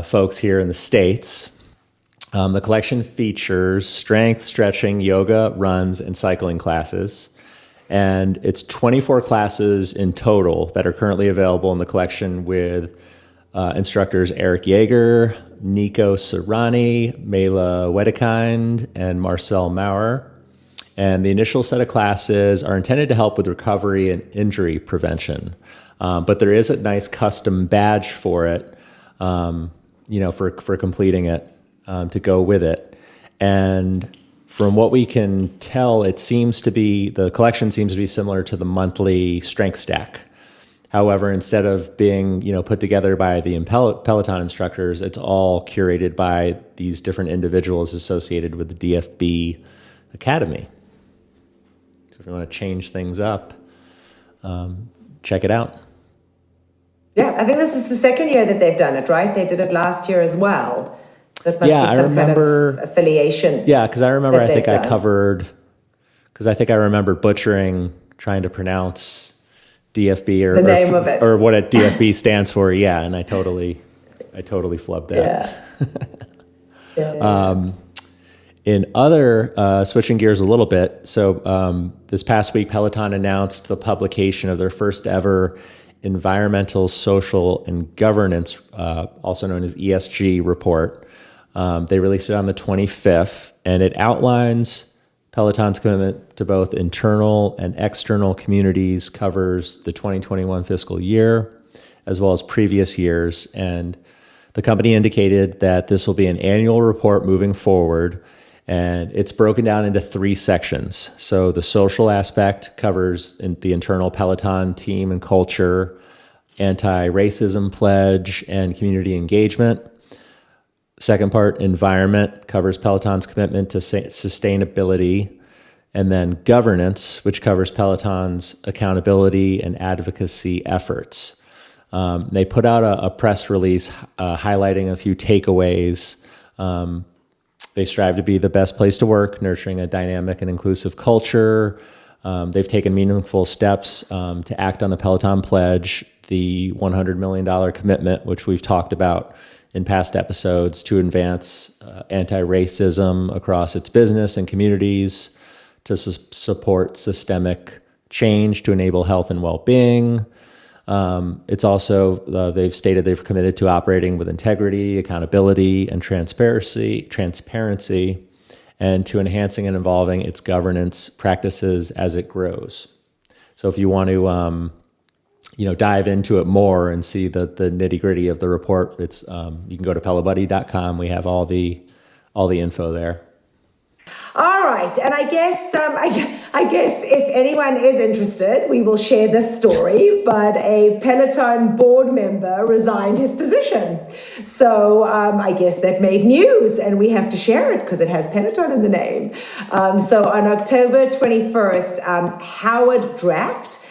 folks here in the States. The collection features strength, stretching, yoga, runs, and cycling classes. And it's 24 classes in total that are currently available in the collection, with instructors Eric Yeager, Nico Serrani, Mela Wedekind, and Marcel Maurer. And the initial set of classes are intended to help with recovery and injury prevention. But there is a nice custom badge for it, for completing it, to go with it. And from what we can tell, the collection seems to be similar to the monthly strength stack. However, instead of being, put together by the Peloton instructors, it's all curated by these different individuals associated with the DFB Academy. So if you want to change things up, check it out. Yeah, I think this is the second year that they've done it, right? They did it last year as well. That must be some I remember kind of affiliation. Yeah, because I remember, I think I remember butchering, trying to pronounce DFB or the name of it, or what a DFB stands for. Yeah, and I totally flubbed that. Yeah. In other, switching gears a little bit, so this past week, Peloton announced the publication of their first ever environmental, social, and governance, also known as ESG report. They released it on the 25th, and it outlines Peloton's commitment to both internal and external communities, covers the 2021 fiscal year, as well as previous years. And the company indicated that this will be an annual report moving forward, and it's broken down into 3 sections. So the social aspect covers the internal Peloton team and culture, anti-racism pledge, and community engagement. Second part, environment, covers Peloton's commitment to sustainability. And then governance, which covers Peloton's accountability and advocacy efforts. They put out a press release highlighting a few takeaways. They strive to be the best place to work, nurturing a dynamic and inclusive culture. They've taken meaningful steps to act on the Peloton pledge, the $100 million commitment, which we've talked about in past episodes, to advance anti-racism across its business and communities, to support systemic change to enable health and well-being. It's also, they've stated they've committed to operating with integrity, accountability, and transparency, and to enhancing and evolving its governance practices as it grows. So if you want to dive into it more and see the nitty-gritty of the report, it's you can go to pelobuddy.com. We have all the info there. All right, and I guess if anyone is interested, we will share this story. But a Peloton board member resigned his position, so I guess that made news, and we have to share it because it has Peloton in the name. So on October 21st, Howard Draft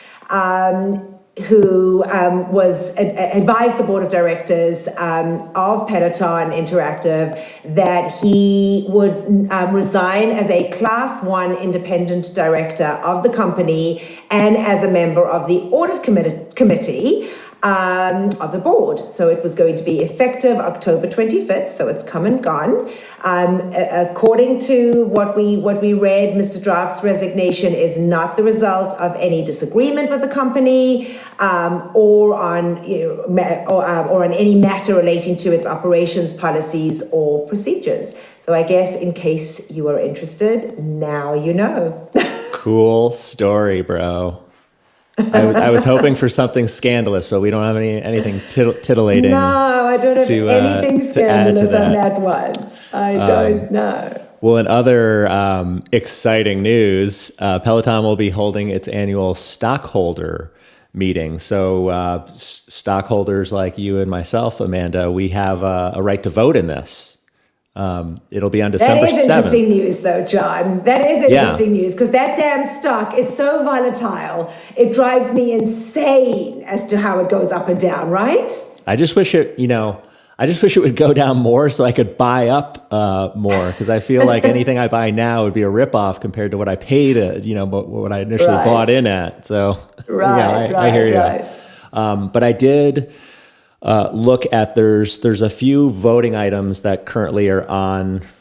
who advised the board of directors of Peloton Interactive that he would resign as a Class 1 independent director of the company and as a member of the audit committee of the board. So it was going to be effective October 25th, so it's come and gone. According to what we read, Mr. Draft's resignation is not the result of any disagreement with the company or on any matter relating to its operations, policies, or procedures. So I guess in case you are interested, now you know. Cool story, bro. I was hoping for something scandalous, but we don't have anything titillating. No, I don't have anything scandalous on that one. I don't know. Well, in other exciting news, Peloton will be holding its annual stockholder meeting. So stockholders like you and myself, Amanda, we have a right to vote in this. It'll be on December 7th. That is interesting news, though, John. That is interesting news, because that damn stock is so volatile. It drives me insane as to how it goes up and down, right? I just wish it would go down more so I could buy up more, because I feel like anything I buy now would be a ripoff compared to what I paid, what I initially bought in at. So, I hear you. Right. But I did look at there's a few voting items that currently are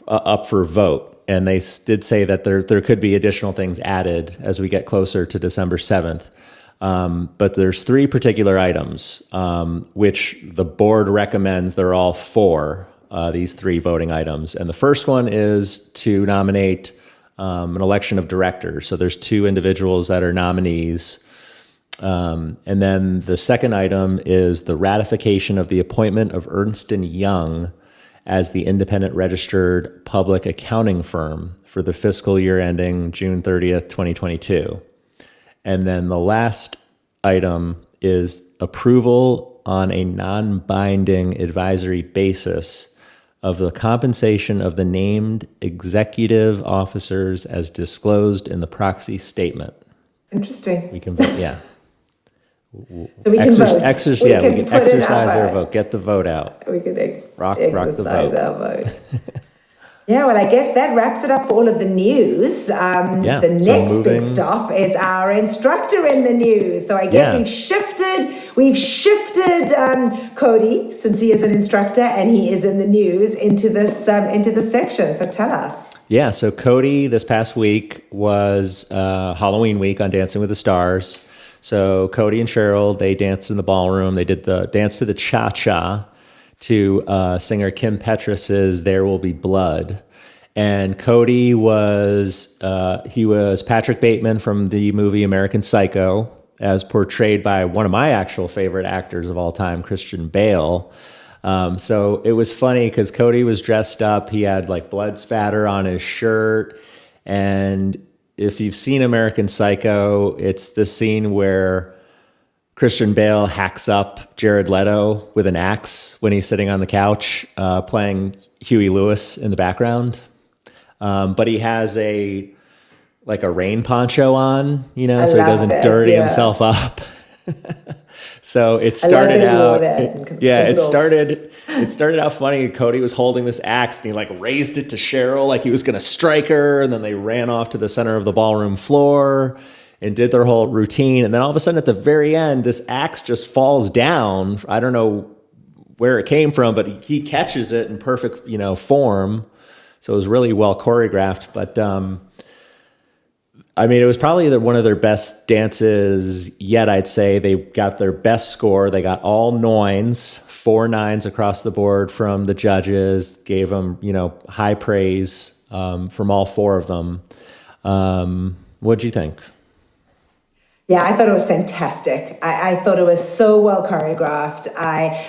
up for vote, and they did say that there could be additional things added as we get closer to December 7th. But there's 3 particular items which the board recommends. They're all 4, these 3 voting items, and the first one is to nominate an election of directors. So there's 2 individuals that are nominees. And then the second item is the ratification of the appointment of Ernst & Young as the independent registered public accounting firm for the fiscal year ending June 30th, 2022. And then the last item is approval on a non-binding advisory basis of the compensation of the named executive officers as disclosed in the proxy statement. Interesting. We can vote, yeah. So we can vote. We can exercise our vote. Get the vote out. We can rock the vote. Our vote. Yeah, well, I guess that wraps it up for all of the news. The next big stuff is our instructor in the news. So I guess we've shifted Cody, since he is an instructor and he is in the news, into this section. So tell us. Yeah, so Cody this past week was Halloween week on Dancing with the Stars. So Cody and Cheryl, they danced in the ballroom. They did the dance to the cha-cha to singer Kim Petras' There Will Be Blood. And Cody was Patrick Bateman from the movie American Psycho, as portrayed by one of my actual favorite actors of all time, Christian Bale. So it was funny because Cody was dressed up. He had like blood spatter on his shirt. And if you've seen American Psycho, it's the scene where Christian Bale hacks up Jared Leto with an axe when he's sitting on the couch playing Huey Lewis in the background. But he has a rain poncho on, so he doesn't dirty himself up. So it started out, it started out funny. Cody was holding this axe and he raised it to Cheryl like he was going to strike her. And then they ran off to the center of the ballroom floor and did their whole routine. And then all of a sudden at the very end, this axe just falls down. I don't know where it came from, but he catches it in perfect, form. So it was really well choreographed, but, it was probably one of their best dances yet, I'd say. They got their best score. They got all 9s, 4 9s across the board from the judges, gave them, high praise from all 4 of them. What'd you think? Yeah, I thought it was fantastic. I thought it was so well choreographed.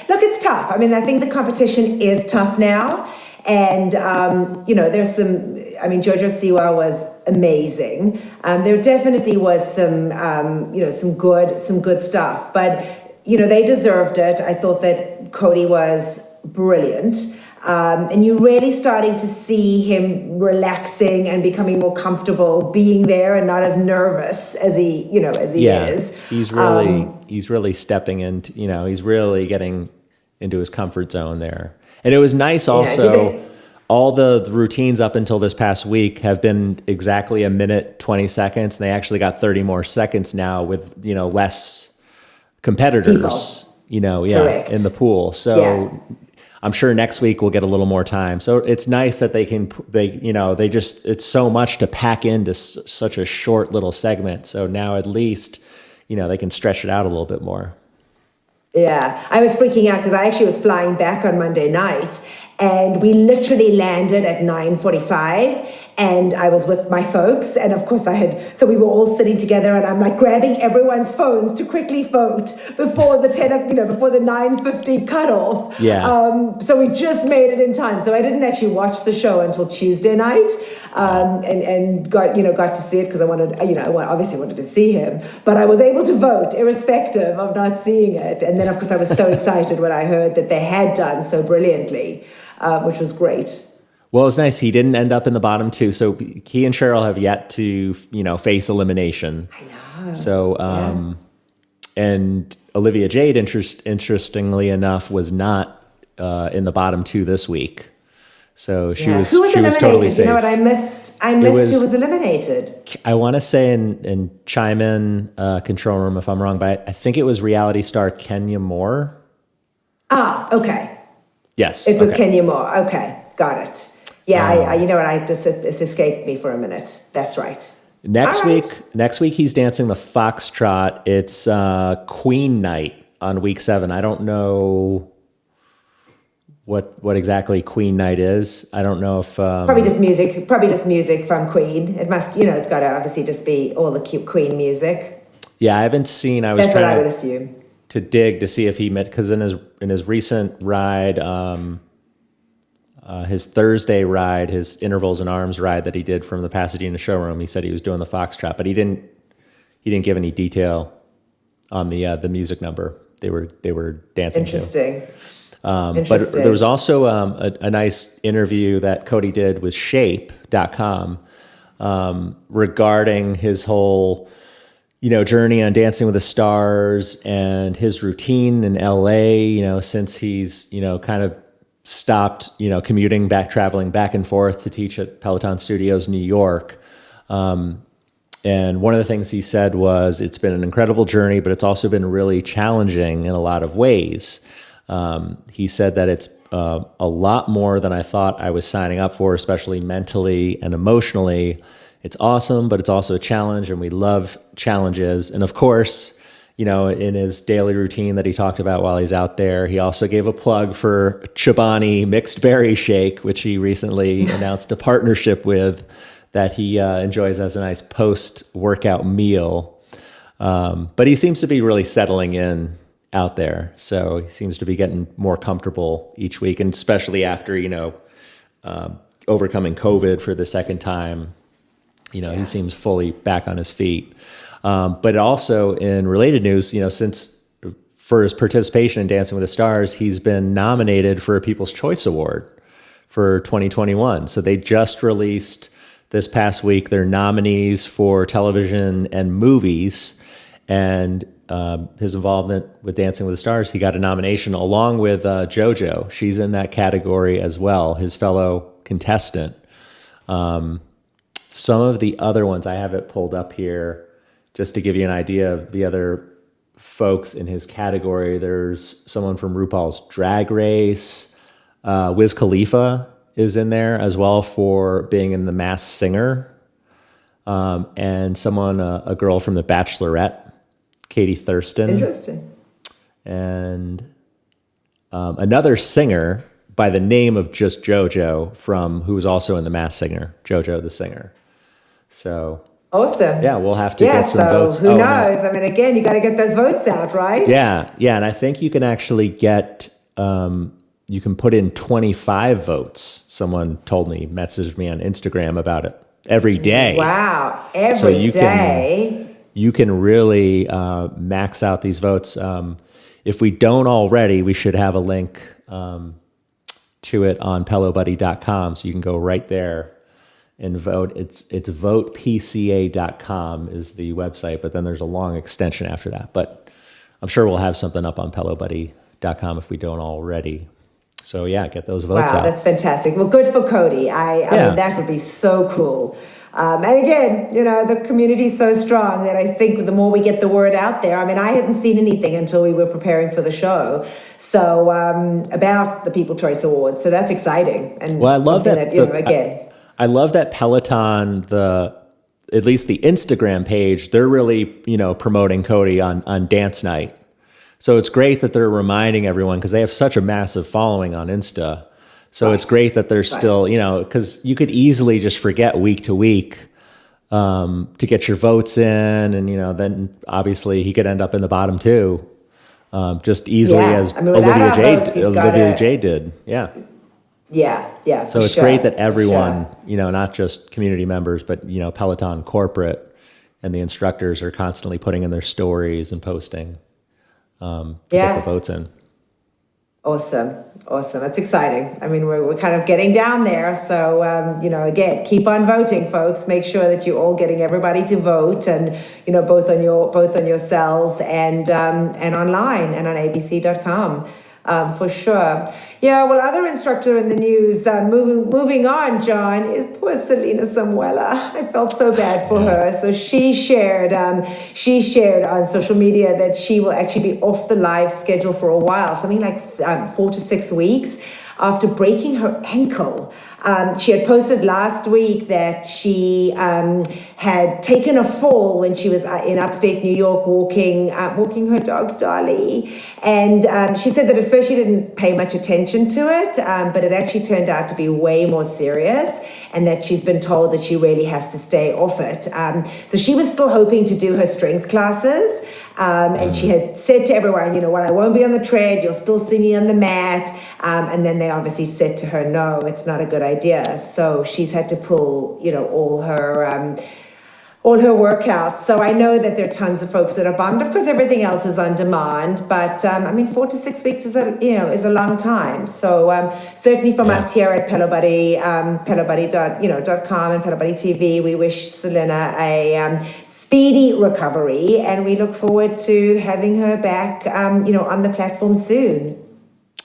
Look, it's tough. I think the competition is tough now. And, there's some, Jojo Siwa was amazing. There definitely was some good stuff, but, they deserved it. I thought that Cody was brilliant. And you're really starting to see him relaxing and becoming more comfortable being there and not as nervous as he is. He's really, he's really stepping into, he's really getting into his comfort zone there. And it was nice also, all the routines up until this past week have been exactly a minute, 20 seconds. And they actually got 30 more seconds now with, less competitors, Correct. in the pool. So I'm sure next week we'll get a little more time. So it's nice that it's so much to pack into such a short little segment. So now at least, they can stretch it out a little bit more. Yeah, I was freaking out because I actually was flying back on Monday night, and we literally landed at 9:45, and I was with my folks, and of course so we were all sitting together, and I'm like grabbing everyone's phones to quickly vote before the before the 9:50 cutoff. Yeah. So we just made it in time. So I didn't actually watch the show until Tuesday night, and got to see it because I obviously wanted to see him, but I was able to vote irrespective of not seeing it. And then of course I was so excited when I heard that they had done so brilliantly, which was great. Well, it was nice. He didn't end up in the bottom two. So he and Cheryl have yet to, face elimination. I know. So, and Olivia Jade, interestingly enough, was not in the bottom two this week. So she was totally safe. You know what I missed? Who was eliminated. I want to say, and chime in, control room if I'm wrong, but I think it was reality star Kenya Moore. Ah, okay. Yes. It was Kenya Moore. Okay, got it. Yeah, it escaped me for a minute. That's right. Next week he's dancing the Foxtrot. It's Queen Night on week 7. I don't know what exactly Queen Night is. I don't know if probably just music from Queen. It must, it's got to obviously just be all the cute Queen music. Yeah, I haven't seen. I was That's trying what I would assume to dig to see if he met, because in his recent ride. His Thursday ride, his intervals and arms ride that he did from the Pasadena showroom, he said he was doing the Foxtrot, but he didn't give any detail on the music number they were dancing Interesting. to. But there was also a nice interview that Cody did with Shape.com regarding his whole journey on Dancing with the Stars and his routine in LA, since he's kind of stopped, traveling back and forth to teach at Peloton Studios, New York. And one of the things he said was, it's been an incredible journey, but it's also been really challenging in a lot of ways. He said that it's a lot more than I thought I was signing up for, especially mentally and emotionally. It's awesome, but it's also a challenge, and we love challenges. And of course, in his daily routine that he talked about while he's out there, he also gave a plug for Chobani Mixed Berry Shake, which he recently announced a partnership with, that he enjoys as a nice post-workout meal. But he seems to be really settling in out there. So he seems to be getting more comfortable each week, and especially after, overcoming COVID for the second time, he seems fully back on his feet. But also in related news, since for his participation in Dancing with the Stars, he's been nominated for a People's Choice Award for 2021. So they just released this past week their nominees for television and movies, and his involvement with Dancing with the Stars, he got a nomination along with JoJo. She's in that category as well, his fellow contestant. Some of the other ones, I have it pulled up here, just to give you an idea of the other folks in his category. There's someone from RuPaul's Drag Race. Wiz Khalifa is in there as well for being in The Masked Singer. And someone, a girl from The Bachelorette, Katie Thurston. Interesting. And another singer by the name of just JoJo, who was also in The Masked Singer, JoJo the singer. So... Awesome. Yeah, we'll have to get some votes. Who knows? I mean, again, you got to get those votes out, right? Yeah, and I think you can actually get, you can put in 25 votes. Someone messaged me on Instagram about it every day. Wow, every day. You can really max out these votes. If we don't already, we should have a link to it on pelobuddy.com, so you can go right there and vote. It's votepca.com is the website, but then there's a long extension after that. But I'm sure we'll have something up on pelobuddy.com if we don't already. So yeah, get those votes out. Wow, that's fantastic. Well, good for Cody. I mean, that would be so cool. And again, the community is so strong that I think the more we get the word out there, I mean, I hadn't seen anything until we were preparing for the show. So about the People Choice Awards. So that's exciting. And well, I love that. Again, I love that Peloton, at least the Instagram page, they're really, promoting Cody on dance night. So it's great that they're reminding everyone because they have such a massive following on Insta. So it's great that they're still, because you could easily just forget week to week to get your votes in. And, then obviously he could end up in the bottom two just easily as Olivia J did. Yeah. Yeah. So it's great that everyone, not just community members, but, Peloton corporate and the instructors are constantly putting in their stories and posting to get the votes in. Awesome. That's exciting. I mean, we're kind of getting down there. So, again, keep on voting, folks. Make sure that you're all getting everybody to vote and, both on your cells and online and on abc.com. For sure. Yeah, well, other instructor in the news, moving on, John, is poor Selena Samuela. I felt so bad for her. So she shared on social media that she will actually be off the live schedule for a while, something like 4 to 6 weeks after breaking her ankle. She had posted last week that she had taken a fall when she was in upstate New York walking her dog Dolly, and she said that at first she didn't pay much attention to it, but it actually turned out to be way more serious, and that she's been told that she really has to stay off it. So she was still hoping to do her strength classes. And she had said to everyone, I won't be on the tread, you'll still see me on the mat. And then they obviously said to her, no, it's not a good idea. So she's had to pull, all her workouts. So I know that there are tons of folks that are bummed. Of course, everything else is on demand, but 4 to 6 weeks is a long time. So certainly from us here at Pelo Buddy, pelobuddy.com and Pelo Buddy TV, we wish Selena a speedy recovery, and we look forward to having her back, on the platform soon.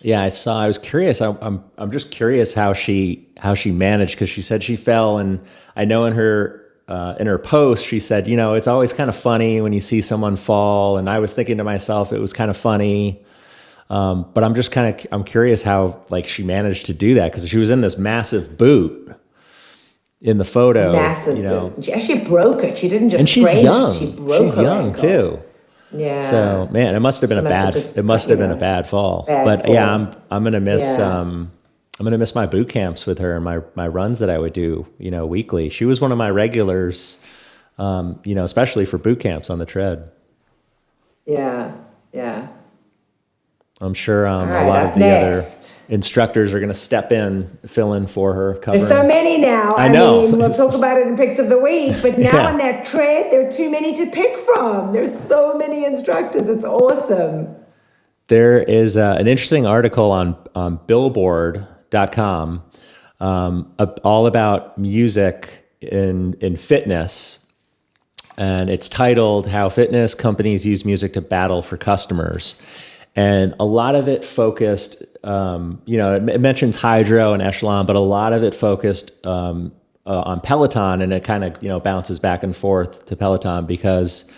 Yeah, I was curious. I'm just curious how she managed, because she said she fell, and I know in her post she said, it's always kind of funny when you see someone fall, and I was thinking to myself it was kind of funny, but I'm curious how she managed to do that, because she was in this massive boot in the photo. Massive. She actually broke it. She didn't just. And she's young. She broke she's her young ankle. Too. Yeah. So man, it must have been a bad. It must have been a bad fall. Yeah, I'm gonna miss. I'm gonna miss my boot camps with her and my runs that I would do. Weekly. She was one of my regulars. Especially for boot camps on the tread. Yeah. I'm sure a lot of the other instructors are going to step in, fill in for her. There's so many now. I know. We'll talk about it in Picks of the Week, but now on that tread, there are too many to pick from. There's so many instructors. It's awesome. There is an interesting article on Billboard.com all about music in fitness. And it's titled How Fitness Companies Use Music to Battle for Customers. And a lot of it focused, it mentions Hydro and Echelon, but a lot of it focused on Peloton, and it kind of, bounces back and forth to Peloton because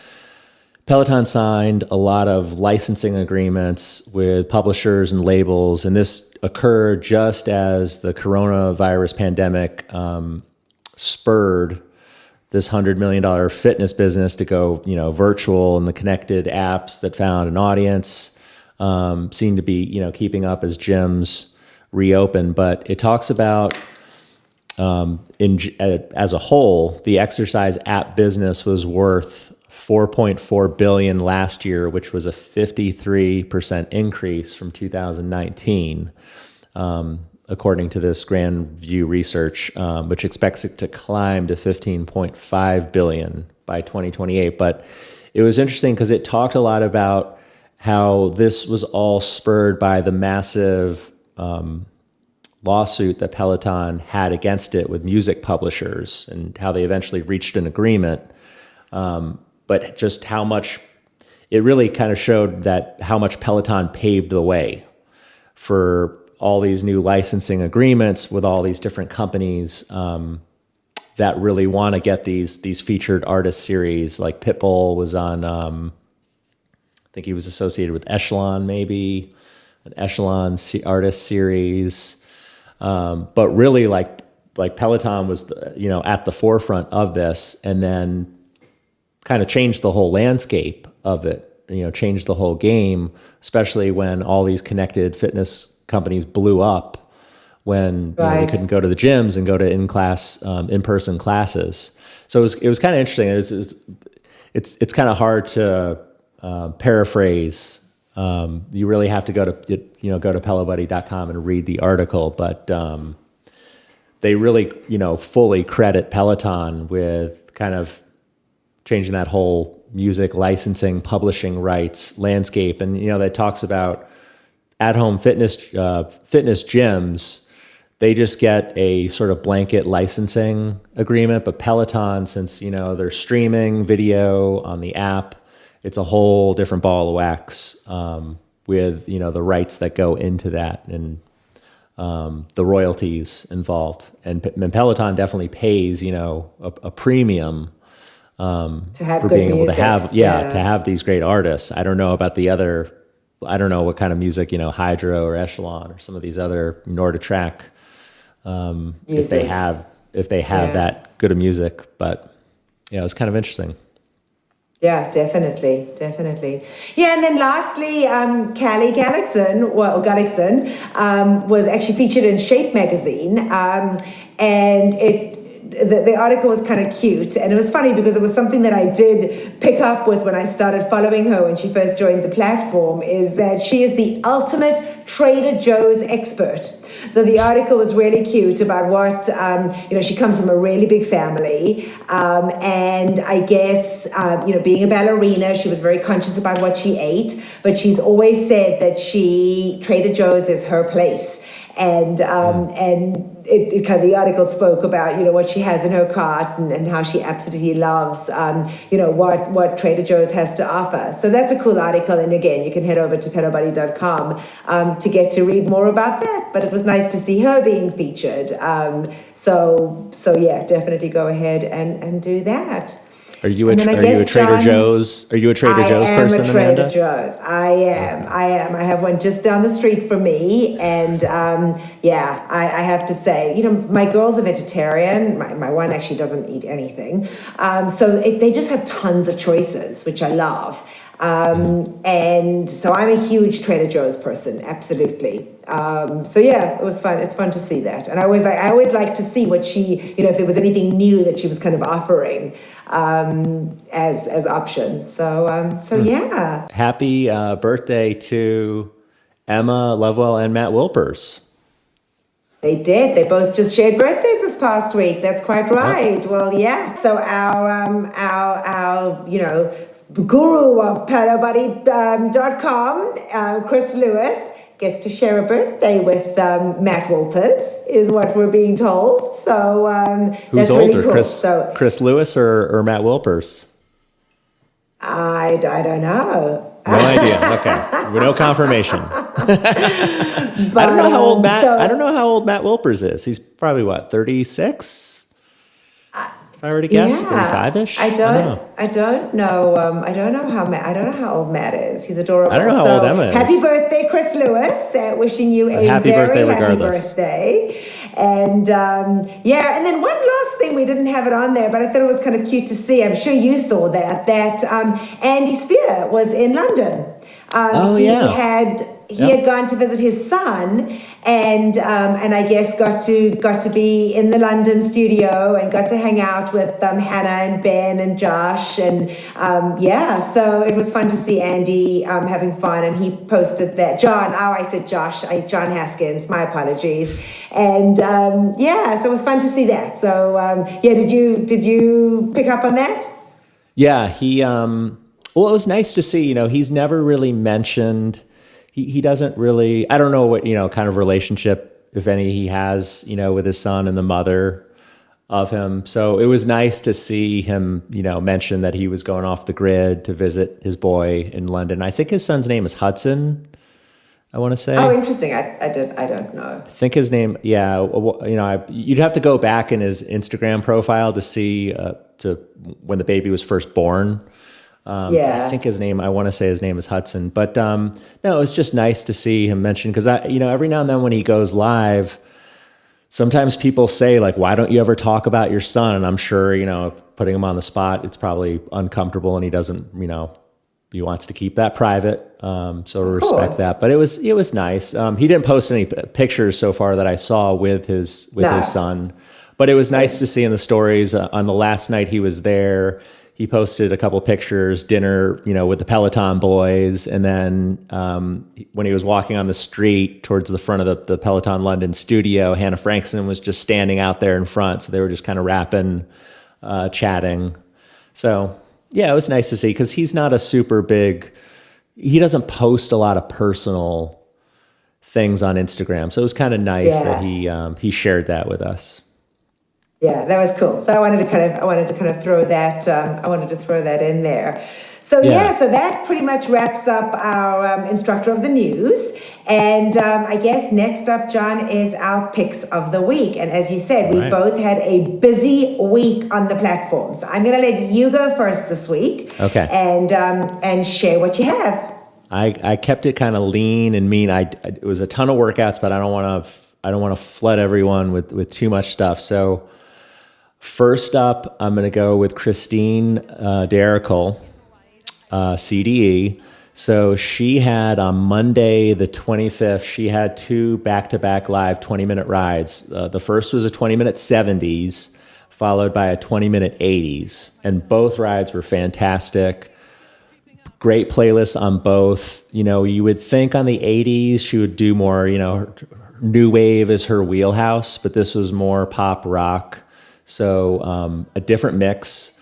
Peloton signed a lot of licensing agreements with publishers and labels, and this occurred just as the coronavirus pandemic spurred this $100 million fitness business to go, virtual, and the connected apps that found an audience seem to be, keeping up as gyms reopen. But it talks about, as a whole, the exercise app business was worth $4.4 billion last year, which was a 53% increase from 2019, according to this Grand View research, which expects it to climb to $15.5 billion by 2028. But it was interesting because it talked a lot about how this was all spurred by the massive lawsuit that Peloton had against it with music publishers, and how they eventually reached an agreement. But just how much it really kind of showed that how much Peloton paved the way for all these new licensing agreements with all these different companies that really want to get these featured artist series. Like Pitbull was on, I think he was associated with Echelon, maybe an Echelon artist series. But really, like Peloton was, at the forefront of this, and then kind of changed the whole landscape of it. Changed the whole game, especially when all these connected fitness companies blew up. When we couldn't go to the gyms and go to in-person classes. So it was kind of interesting. It's kind of hard to paraphrase. You really have to go to pelobuddy.com and read the article, but they really fully credit Peloton with kind of changing that whole music licensing, publishing rights landscape. And that talks about at-home fitness gyms. They just get a sort of blanket licensing agreement, but Peloton, since they're streaming video on the app, it's a whole different ball of wax with the rights that go into that and the royalties involved. And Peloton definitely pays a premium for being able to have to have these great artists. I don't know about the other. I don't know what kind of music Hydro or Echelon or some of these other Norditrack. If they have that good of music, but it's kind of interesting. Yeah, definitely. Yeah, and then lastly, Callie Gullickson was actually featured in Shape magazine, and the article was kind of cute, and it was funny because it was something that I did pick up with when I started following her when she first joined the platform, is that she is the ultimate Trader Joe's expert. So the article was really cute about what, she comes from a really big family. And I guess, being a ballerina, she was very conscious about what she ate, but she's always said that Trader Joe's is her place. And it kind of, the article spoke about, what she has in her cart and how she absolutely loves, what Trader Joe's has to offer. So that's a cool article. And again, you can head over to pelobuddy.com to get to read more about that. But it was nice to see her being featured. So yeah, definitely go ahead and do that. Are you a Trader Joe's person, Amanda? Trader Joe's. I am. I have one just down the street from me, and I have to say, my girl's a vegetarian. My one actually doesn't eat anything, so they just have tons of choices, which I love. And so I'm a huge Trader Joe's person, absolutely. So yeah, it was fun. It's fun to see that, and I always like to see what she, if there was anything new that she was kind of offering. As options. So yeah. Happy birthday to Emma Lovewell and Matt Wilpers. They did. They both just shared birthdays this past week. That's quite right. Yep. Well, yeah. So our guru of pelobuddy.com, Chris Lewis, gets to share a birthday with Matt Wilpers, is what we're being told. So who's that's older, really cool. Chris Lewis or Matt Wilpers? I don't know. No idea. Okay, no confirmation. I don't know how old Matt. I don't know how old Matt Wilpers is. He's probably 36. If I were to guess, 35-ish. I don't know how old Matt is. He's adorable. I don't know how old Emma is. Happy birthday, Chris Lewis. Wishing you a happy very birthday, happy regardless. birthday. And and then one last thing, we didn't have it on there, but I thought it was kind of cute to see. I'm sure you saw that Andy Spear was in London. He had gone to visit his son, and I guess got to be in the London studio and got to hang out with Hannah and Ben and Josh, and so it was fun to see Andy having fun, and he posted that John Haskins, my apologies, and so it was fun to see that. So did you pick up on that? Yeah, he well, it was nice to see, he's never really mentioned, he doesn't really, I don't know what, kind of relationship, if any, he has, with his son and the mother. of him. So it was nice to see him, mention that he was going off the grid to visit his boy in London. I think his son's name is Hudson, I want to say. Oh, interesting. I don't know. I think his name, you'd have to go back in his Instagram profile to see to when the baby was first born. I think I want to say his name is Hudson. But no, it was just nice to see him mention, because every now and then when he goes live, sometimes people say, like, why don't you ever talk about your son? And I'm sure, putting him on the spot, it's probably uncomfortable, and he doesn't, he wants to keep that private. So respect that. But it was nice. He didn't post any pictures so far that I saw with his son, but it was nice to see in the stories. On the last night he was there, he posted a couple pictures, dinner, with the Peloton boys. And then when he was walking on the street towards the front of the Peloton London studio, Hannah Frankson was just standing out there in front. So they were just kind of rapping, chatting. So yeah, it was nice to see, because he's not a super big, he doesn't post a lot of personal things on Instagram. So it was kind of nice that he shared that with us. Yeah, that was cool. So I wanted to kind of throw that in there. So so that pretty much wraps up our instructor of the news. And I guess next up, John, is our picks of the week. And as you said, we both had a busy week on the platform. So I'm going to let you go first this week. Okay. And share what you have. I kept it kind of lean and mean. It was a ton of workouts, but I don't want to flood everyone with too much stuff. So first up, I'm going to go with Christine Derrickle, CDE. So she had on Monday, the 25th, she had 2 back-to-back live 20-minute rides. The first was a 20-minute 70s, followed by a 20-minute 80s. And both rides were fantastic. Great playlists on both. You would think on the 80s she would do more, new wave is her wheelhouse, but this was more pop rock. So a different mix.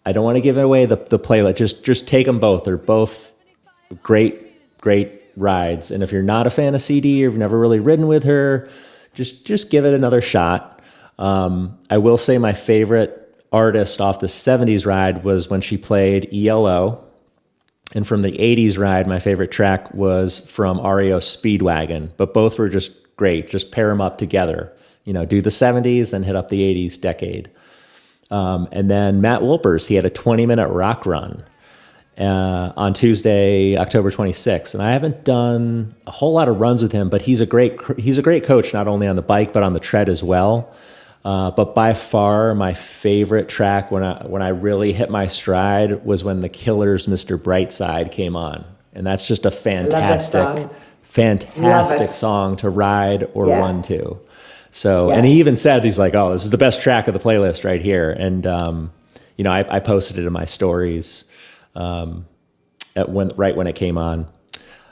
I don't want to give away the playlist. Just take them both. They're both great rides. And if you're not a fan of CD or you've never really ridden with her, just give it another shot. I will say my favorite artist off the 70s ride was when she played ELO. And from the 80s ride, my favorite track was from REO Speedwagon. But both were just great. Just pair them up together. Do the 70s, then hit up the 80s decade. And then Matt Wilpers, he had a 20-minute rock run on Tuesday, October 26th. And I haven't done a whole lot of runs with him, but he's a great coach, not only on the bike, but on the tread as well. But by far, my favorite track when I really hit my stride was when the Killers' Mr. Brightside came on. And that's just a fantastic song to ride or run to. So, and he even said, he's like, oh, this is the best track of the playlist right here. And, I posted it in my stories right when it came on.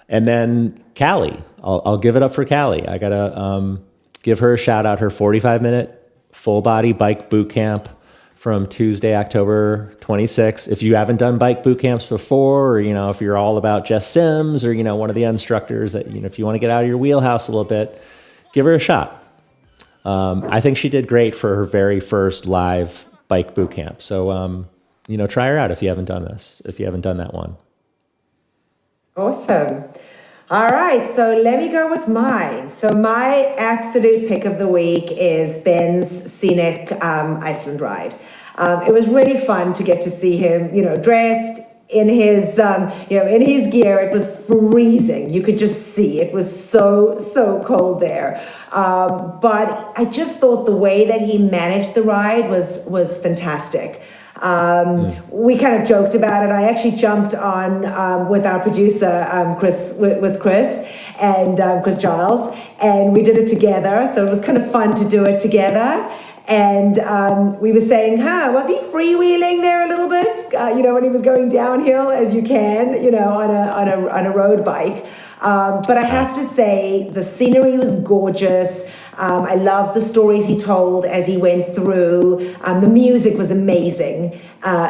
And then Callie, I'll give it up for Callie. I got to give her a shout out, her 45-minute full body bike boot camp from Tuesday, October 26th. If you haven't done bike boot camps before, or, if you're all about Jess Sims or, one of the instructors that, if you want to get out of your wheelhouse a little bit, give her a shot. I think she did great for her very first live bike boot camp. So, try her out if you haven't done that one. Awesome. All right, so let me go with mine. So my absolute pick of the week is Ben's Scenic Iceland ride. It was really fun to get to see him, dressed in his, in his gear. It was freezing. You could just see it was so cold there. But I just thought the way that he managed the ride was fantastic. We kind of joked about it. I actually jumped on with our producer, Chris, with Chris and Chris Giles, and we did it together. So it was kind of fun to do it together. And we were saying, was he freewheeling there a little bit? When he was going downhill, as you can, on a road bike. But I have to say, the scenery was gorgeous. I love the stories he told as he went through. The music was amazing.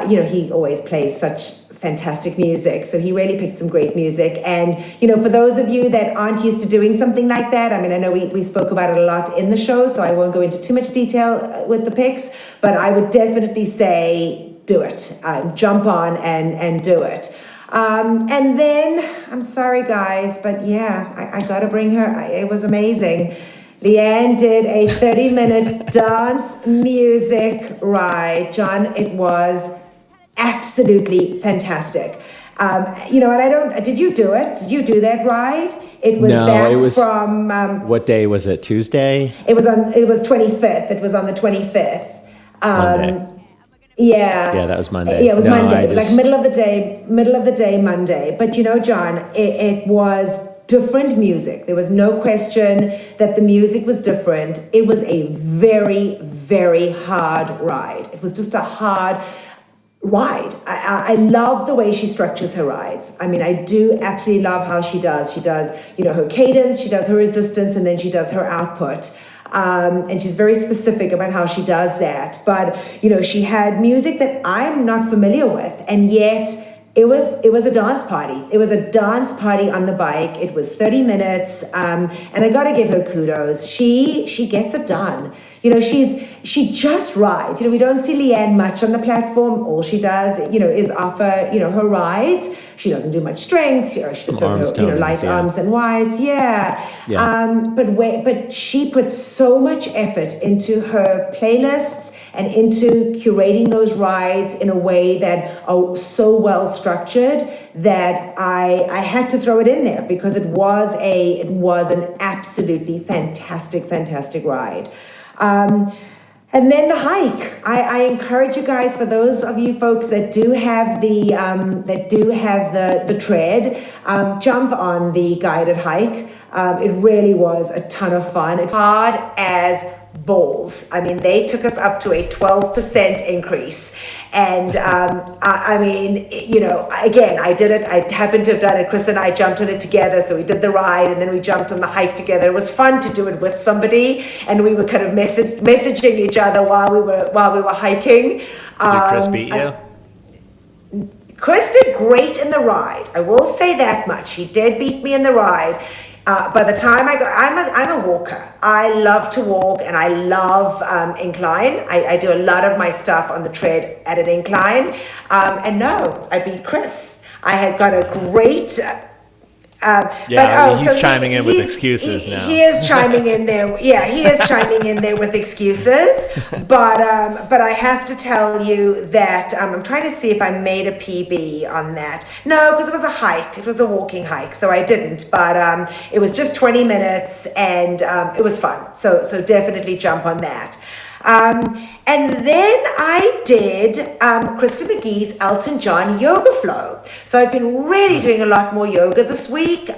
He always plays such fantastic music. So he really picked some great music. And, you know, for those of you that aren't used to doing something like that, I mean, I know we spoke about it a lot in the show, so I won't go into too much detail with the picks, but I would definitely say do it. Jump on and do it. And then, I'm sorry guys, but yeah, I got to bring her. It was amazing. Leanne did a 30-minute dance music ride. John, it was absolutely fantastic. You know, and I don't, did you do it? Did you do that ride? It was from... what day was it? Tuesday? It was 25th. It was on the 25th. Monday. Yeah, that was Monday. Yeah, it was Monday, like middle of the day Monday. But you know, John, it was different music. There was no question that the music was different. It was a very, very hard ride. It was just a hard ride. I love the way she structures her rides. I mean, I do absolutely love how she does. She does, you know, her cadence, she does her resistance, and then she does her output. And she's very specific about how she does that. But, you know, she had music that I'm not familiar with, and yet it was a dance party. It was a dance party on the bike. It was 30 minutes, and I got to give her kudos. She gets it done. You know, she just rides. You know, we don't see Leanne much on the platform. All she does, you know, is offer, you know, her rides. She doesn't do much strength. You know, she just does her, you know, light arms and wides. But she puts so much effort into her playlists and into curating those rides in a way that are so well structured that I had to throw it in there because it was an absolutely fantastic ride. And then the hike. I encourage you guys, for those of you folks that do have the tread, jump on the guided hike. It really was a ton of fun. It's hard as balls. I mean, they took us up to a 12% increase. And I mean, you know, again, I did it. I happened to have done it. Kristen and I jumped on it together. So we did the ride and then we jumped on the hike together. It was fun to do it with somebody. And we were kind of messaging each other while we were hiking. Did Chris beat you? Chris did great in the ride. I will say that much. He did beat me in the ride. By the time I'm a walker. I love to walk and I love incline. I do a lot of my stuff on the tread at an incline. And no, I beat Chris. I had got a great... he's chiming in with excuses now. He is chiming in there. Yeah, he is chiming in there with excuses. But I have to tell you that I'm trying to see if I made a PB on that. No, because it was a hike. It was a walking hike, so I didn't. But it was just 20 minutes, and it was fun. So definitely jump on that. And then I did Kristen Mcgee's Elton John yoga flow. So I've been really doing a lot more yoga this week.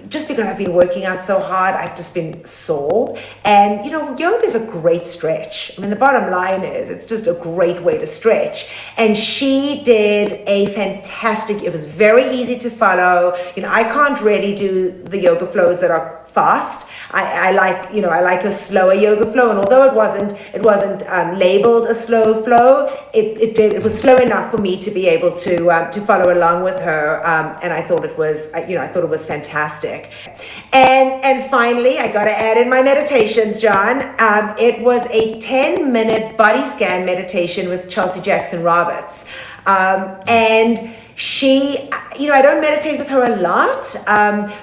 Just because I've been working out so hard, I've just been sore. And, you know, yoga is a great stretch. I mean, the bottom line is it's just a great way to stretch. And she did a fantastic, it was very easy to follow. You know, I can't really do the yoga flows that are fast. I like a slower yoga flow, and although it wasn't labeled a slow flow, it was slow enough for me to be able to follow along with her, and I thought it was fantastic. And finally, I got to add in my meditations, John. It was a 10-minute body scan meditation with Chelsea Jackson Roberts, and she, you know, I don't meditate with her a lot,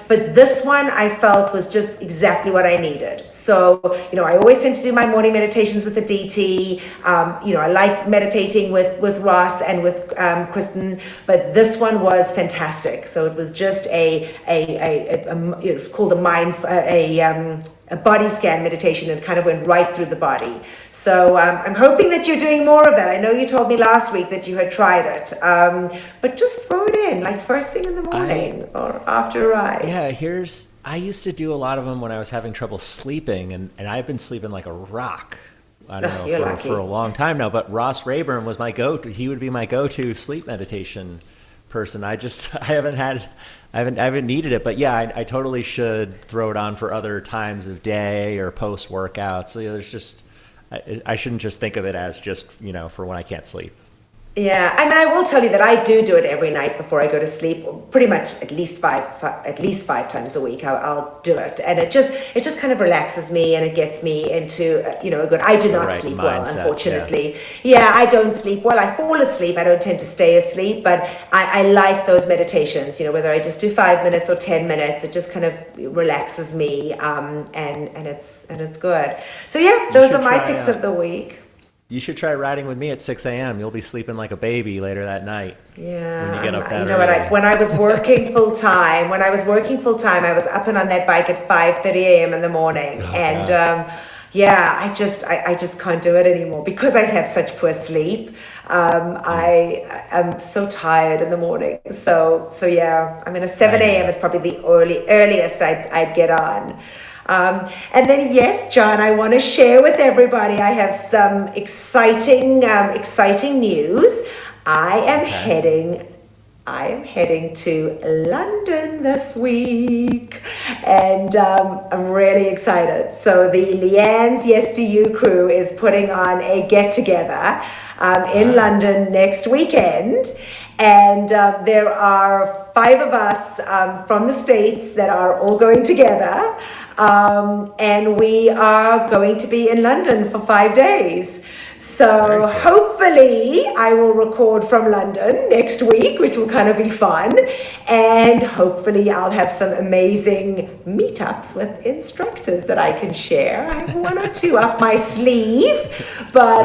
but this one I felt was just exactly what I needed. So, you know, I always tend to do my morning meditations with the DT. You know, I like meditating with Ross and with Kristen, but this one was fantastic. So it was just it was called a body scan meditation, and kind of went right through the body. So I'm hoping that you're doing more of that. I know you told me last week that you had tried it, but just throw it in, like first thing in the morning or after a ride. Yeah, I used to do a lot of them when I was having trouble sleeping, and I've been sleeping like a rock. I don't know, for a long time now, but Ross Rayburn was my go-to. He would be my go-to sleep meditation person. I haven't needed it, but yeah, I totally should throw it on for other times of day or post workouts. So, you know, I shouldn't just think of it as just, you know, for when I can't sleep. Yeah, I mean, I will tell you that I do it every night before I go to sleep. Pretty much at least five times a week. I'll do it, and it just kind of relaxes me, and it gets me into a good. I do not sleep well, unfortunately. Yeah, I don't sleep well. I fall asleep. I don't tend to stay asleep, but I like those meditations. Whether I just do 5 minutes or 10 minutes, it just kind of relaxes me, and it's good. So yeah, those are my picks of the week. You should try riding with me at 6 a.m. You'll be sleeping like a baby later that night. Yeah. When you get up that early. When I was working full time, I was up and on that bike at 5:30 a.m. in the morning. I just can't do it anymore because I have such poor sleep. I am so tired in the morning. So yeah, I mean, a 7 a.m. is probably the earliest I'd get on. And then, yes, John, I want to share with everybody, I have some exciting news. I am heading to London this week, and I'm really excited. So the Leanne's Yes to You crew is putting on a get-together in London next weekend. And there are 5 of us from the States that are all going together. And we are going to be in London for 5 days. So hopefully I will record from London next week, which will kind of be fun. And hopefully I'll have some amazing meetups with instructors that I can share. I have 1 or 2 up my sleeve, but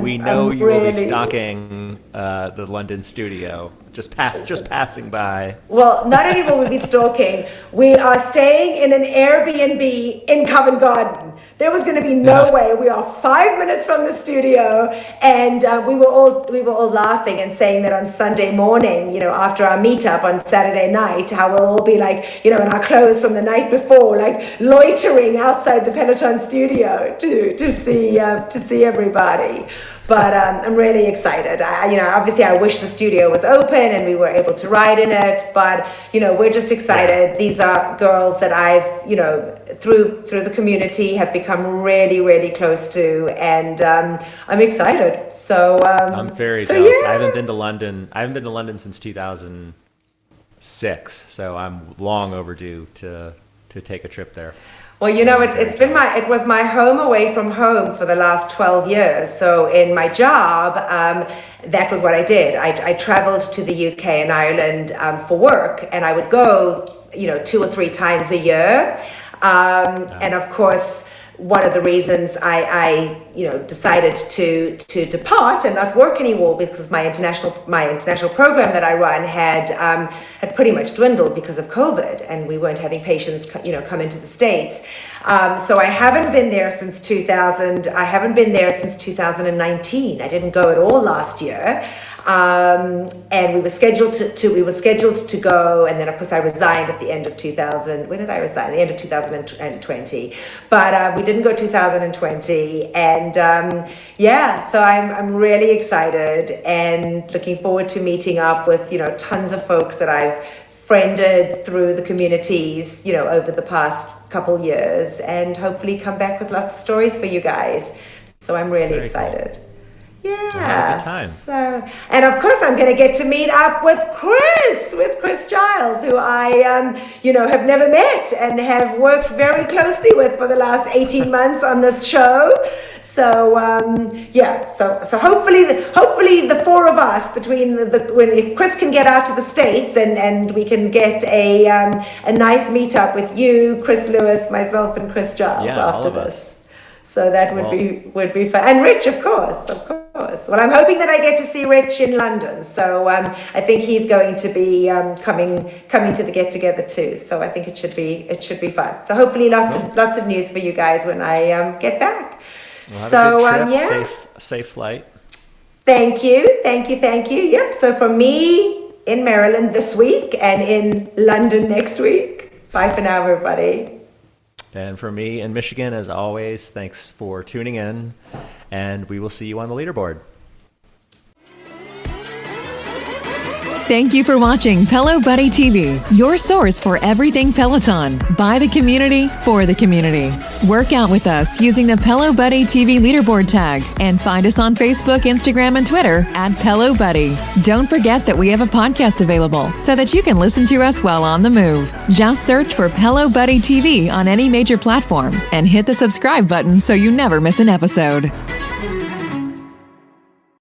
we know you will be stalking the London studio, just passing by. Well, not only will we be stalking, we are staying in an Airbnb in Covent Garden. There was going to be no way. We are 5 minutes from the studio, and we were all laughing and saying that on Sunday morning, after our meetup on Saturday night, how we'll all be like, in our clothes from the night before, like loitering outside the Peloton studio to see everybody. But I'm really excited. Obviously I wish the studio was open and we were able to ride in it, but we're just excited. These are girls that I've, through the community have become really, really close to, and I'm excited. So I'm very jealous. Yeah. I haven't been to London since 2006, so I'm long overdue to take a trip there. Well, it was my home away from home for the last 12 years. So in my job, that was what I did. I traveled to the UK and Ireland for work, and I would go, 2 or 3 times a year. And of course, one of the reasons I decided to depart and not work anymore, because my international program that I run had pretty much dwindled because of COVID, and we weren't having patients come into the States. So I haven't been there since 2000. I haven't been there since 2019. I didn't go at all last year. And we were scheduled to go, and then of course I resigned at the end of 2000. When did I resign? The end of 2020. But we didn't go 2020, and so I'm really excited and looking forward to meeting up with tons of folks that I've friended through the communities over the past couple years, and hopefully come back with lots of stories for you guys. So I'm really excited. Cool. Yeah. So, and of course, I'm going to get to meet up with Chris Giles, who I, have never met and have worked very closely with for the last 18 months on this show. So, so hopefully the 4 of us, if Chris can get out to the States and we can get a nice meetup with you, Chris Lewis, myself, and Chris Giles after this. So that would be fun. And Rich, of course. Well, I'm hoping that I get to see Rich in London. So I think he's going to be coming to the get together too. So I think it should be fun. So hopefully lots of news for you guys when I get back. Well, have a good trip. Safe flight. Thank you. Yep. So for me in Maryland this week and in London next week. Bye for now, everybody. And for me in Michigan, as always, thanks for tuning in, and we will see you on the leaderboard. Thank you for watching Pelo Buddy TV, your source for everything Peloton, by the community, for the community. Work out with us using the Pelo Buddy TV leaderboard tag and find us on Facebook, Instagram, and Twitter at Pelo Buddy. Don't forget that we have a podcast available so that you can listen to us while on the move. Just search for Pelo Buddy TV on any major platform and hit the subscribe button so you never miss an episode.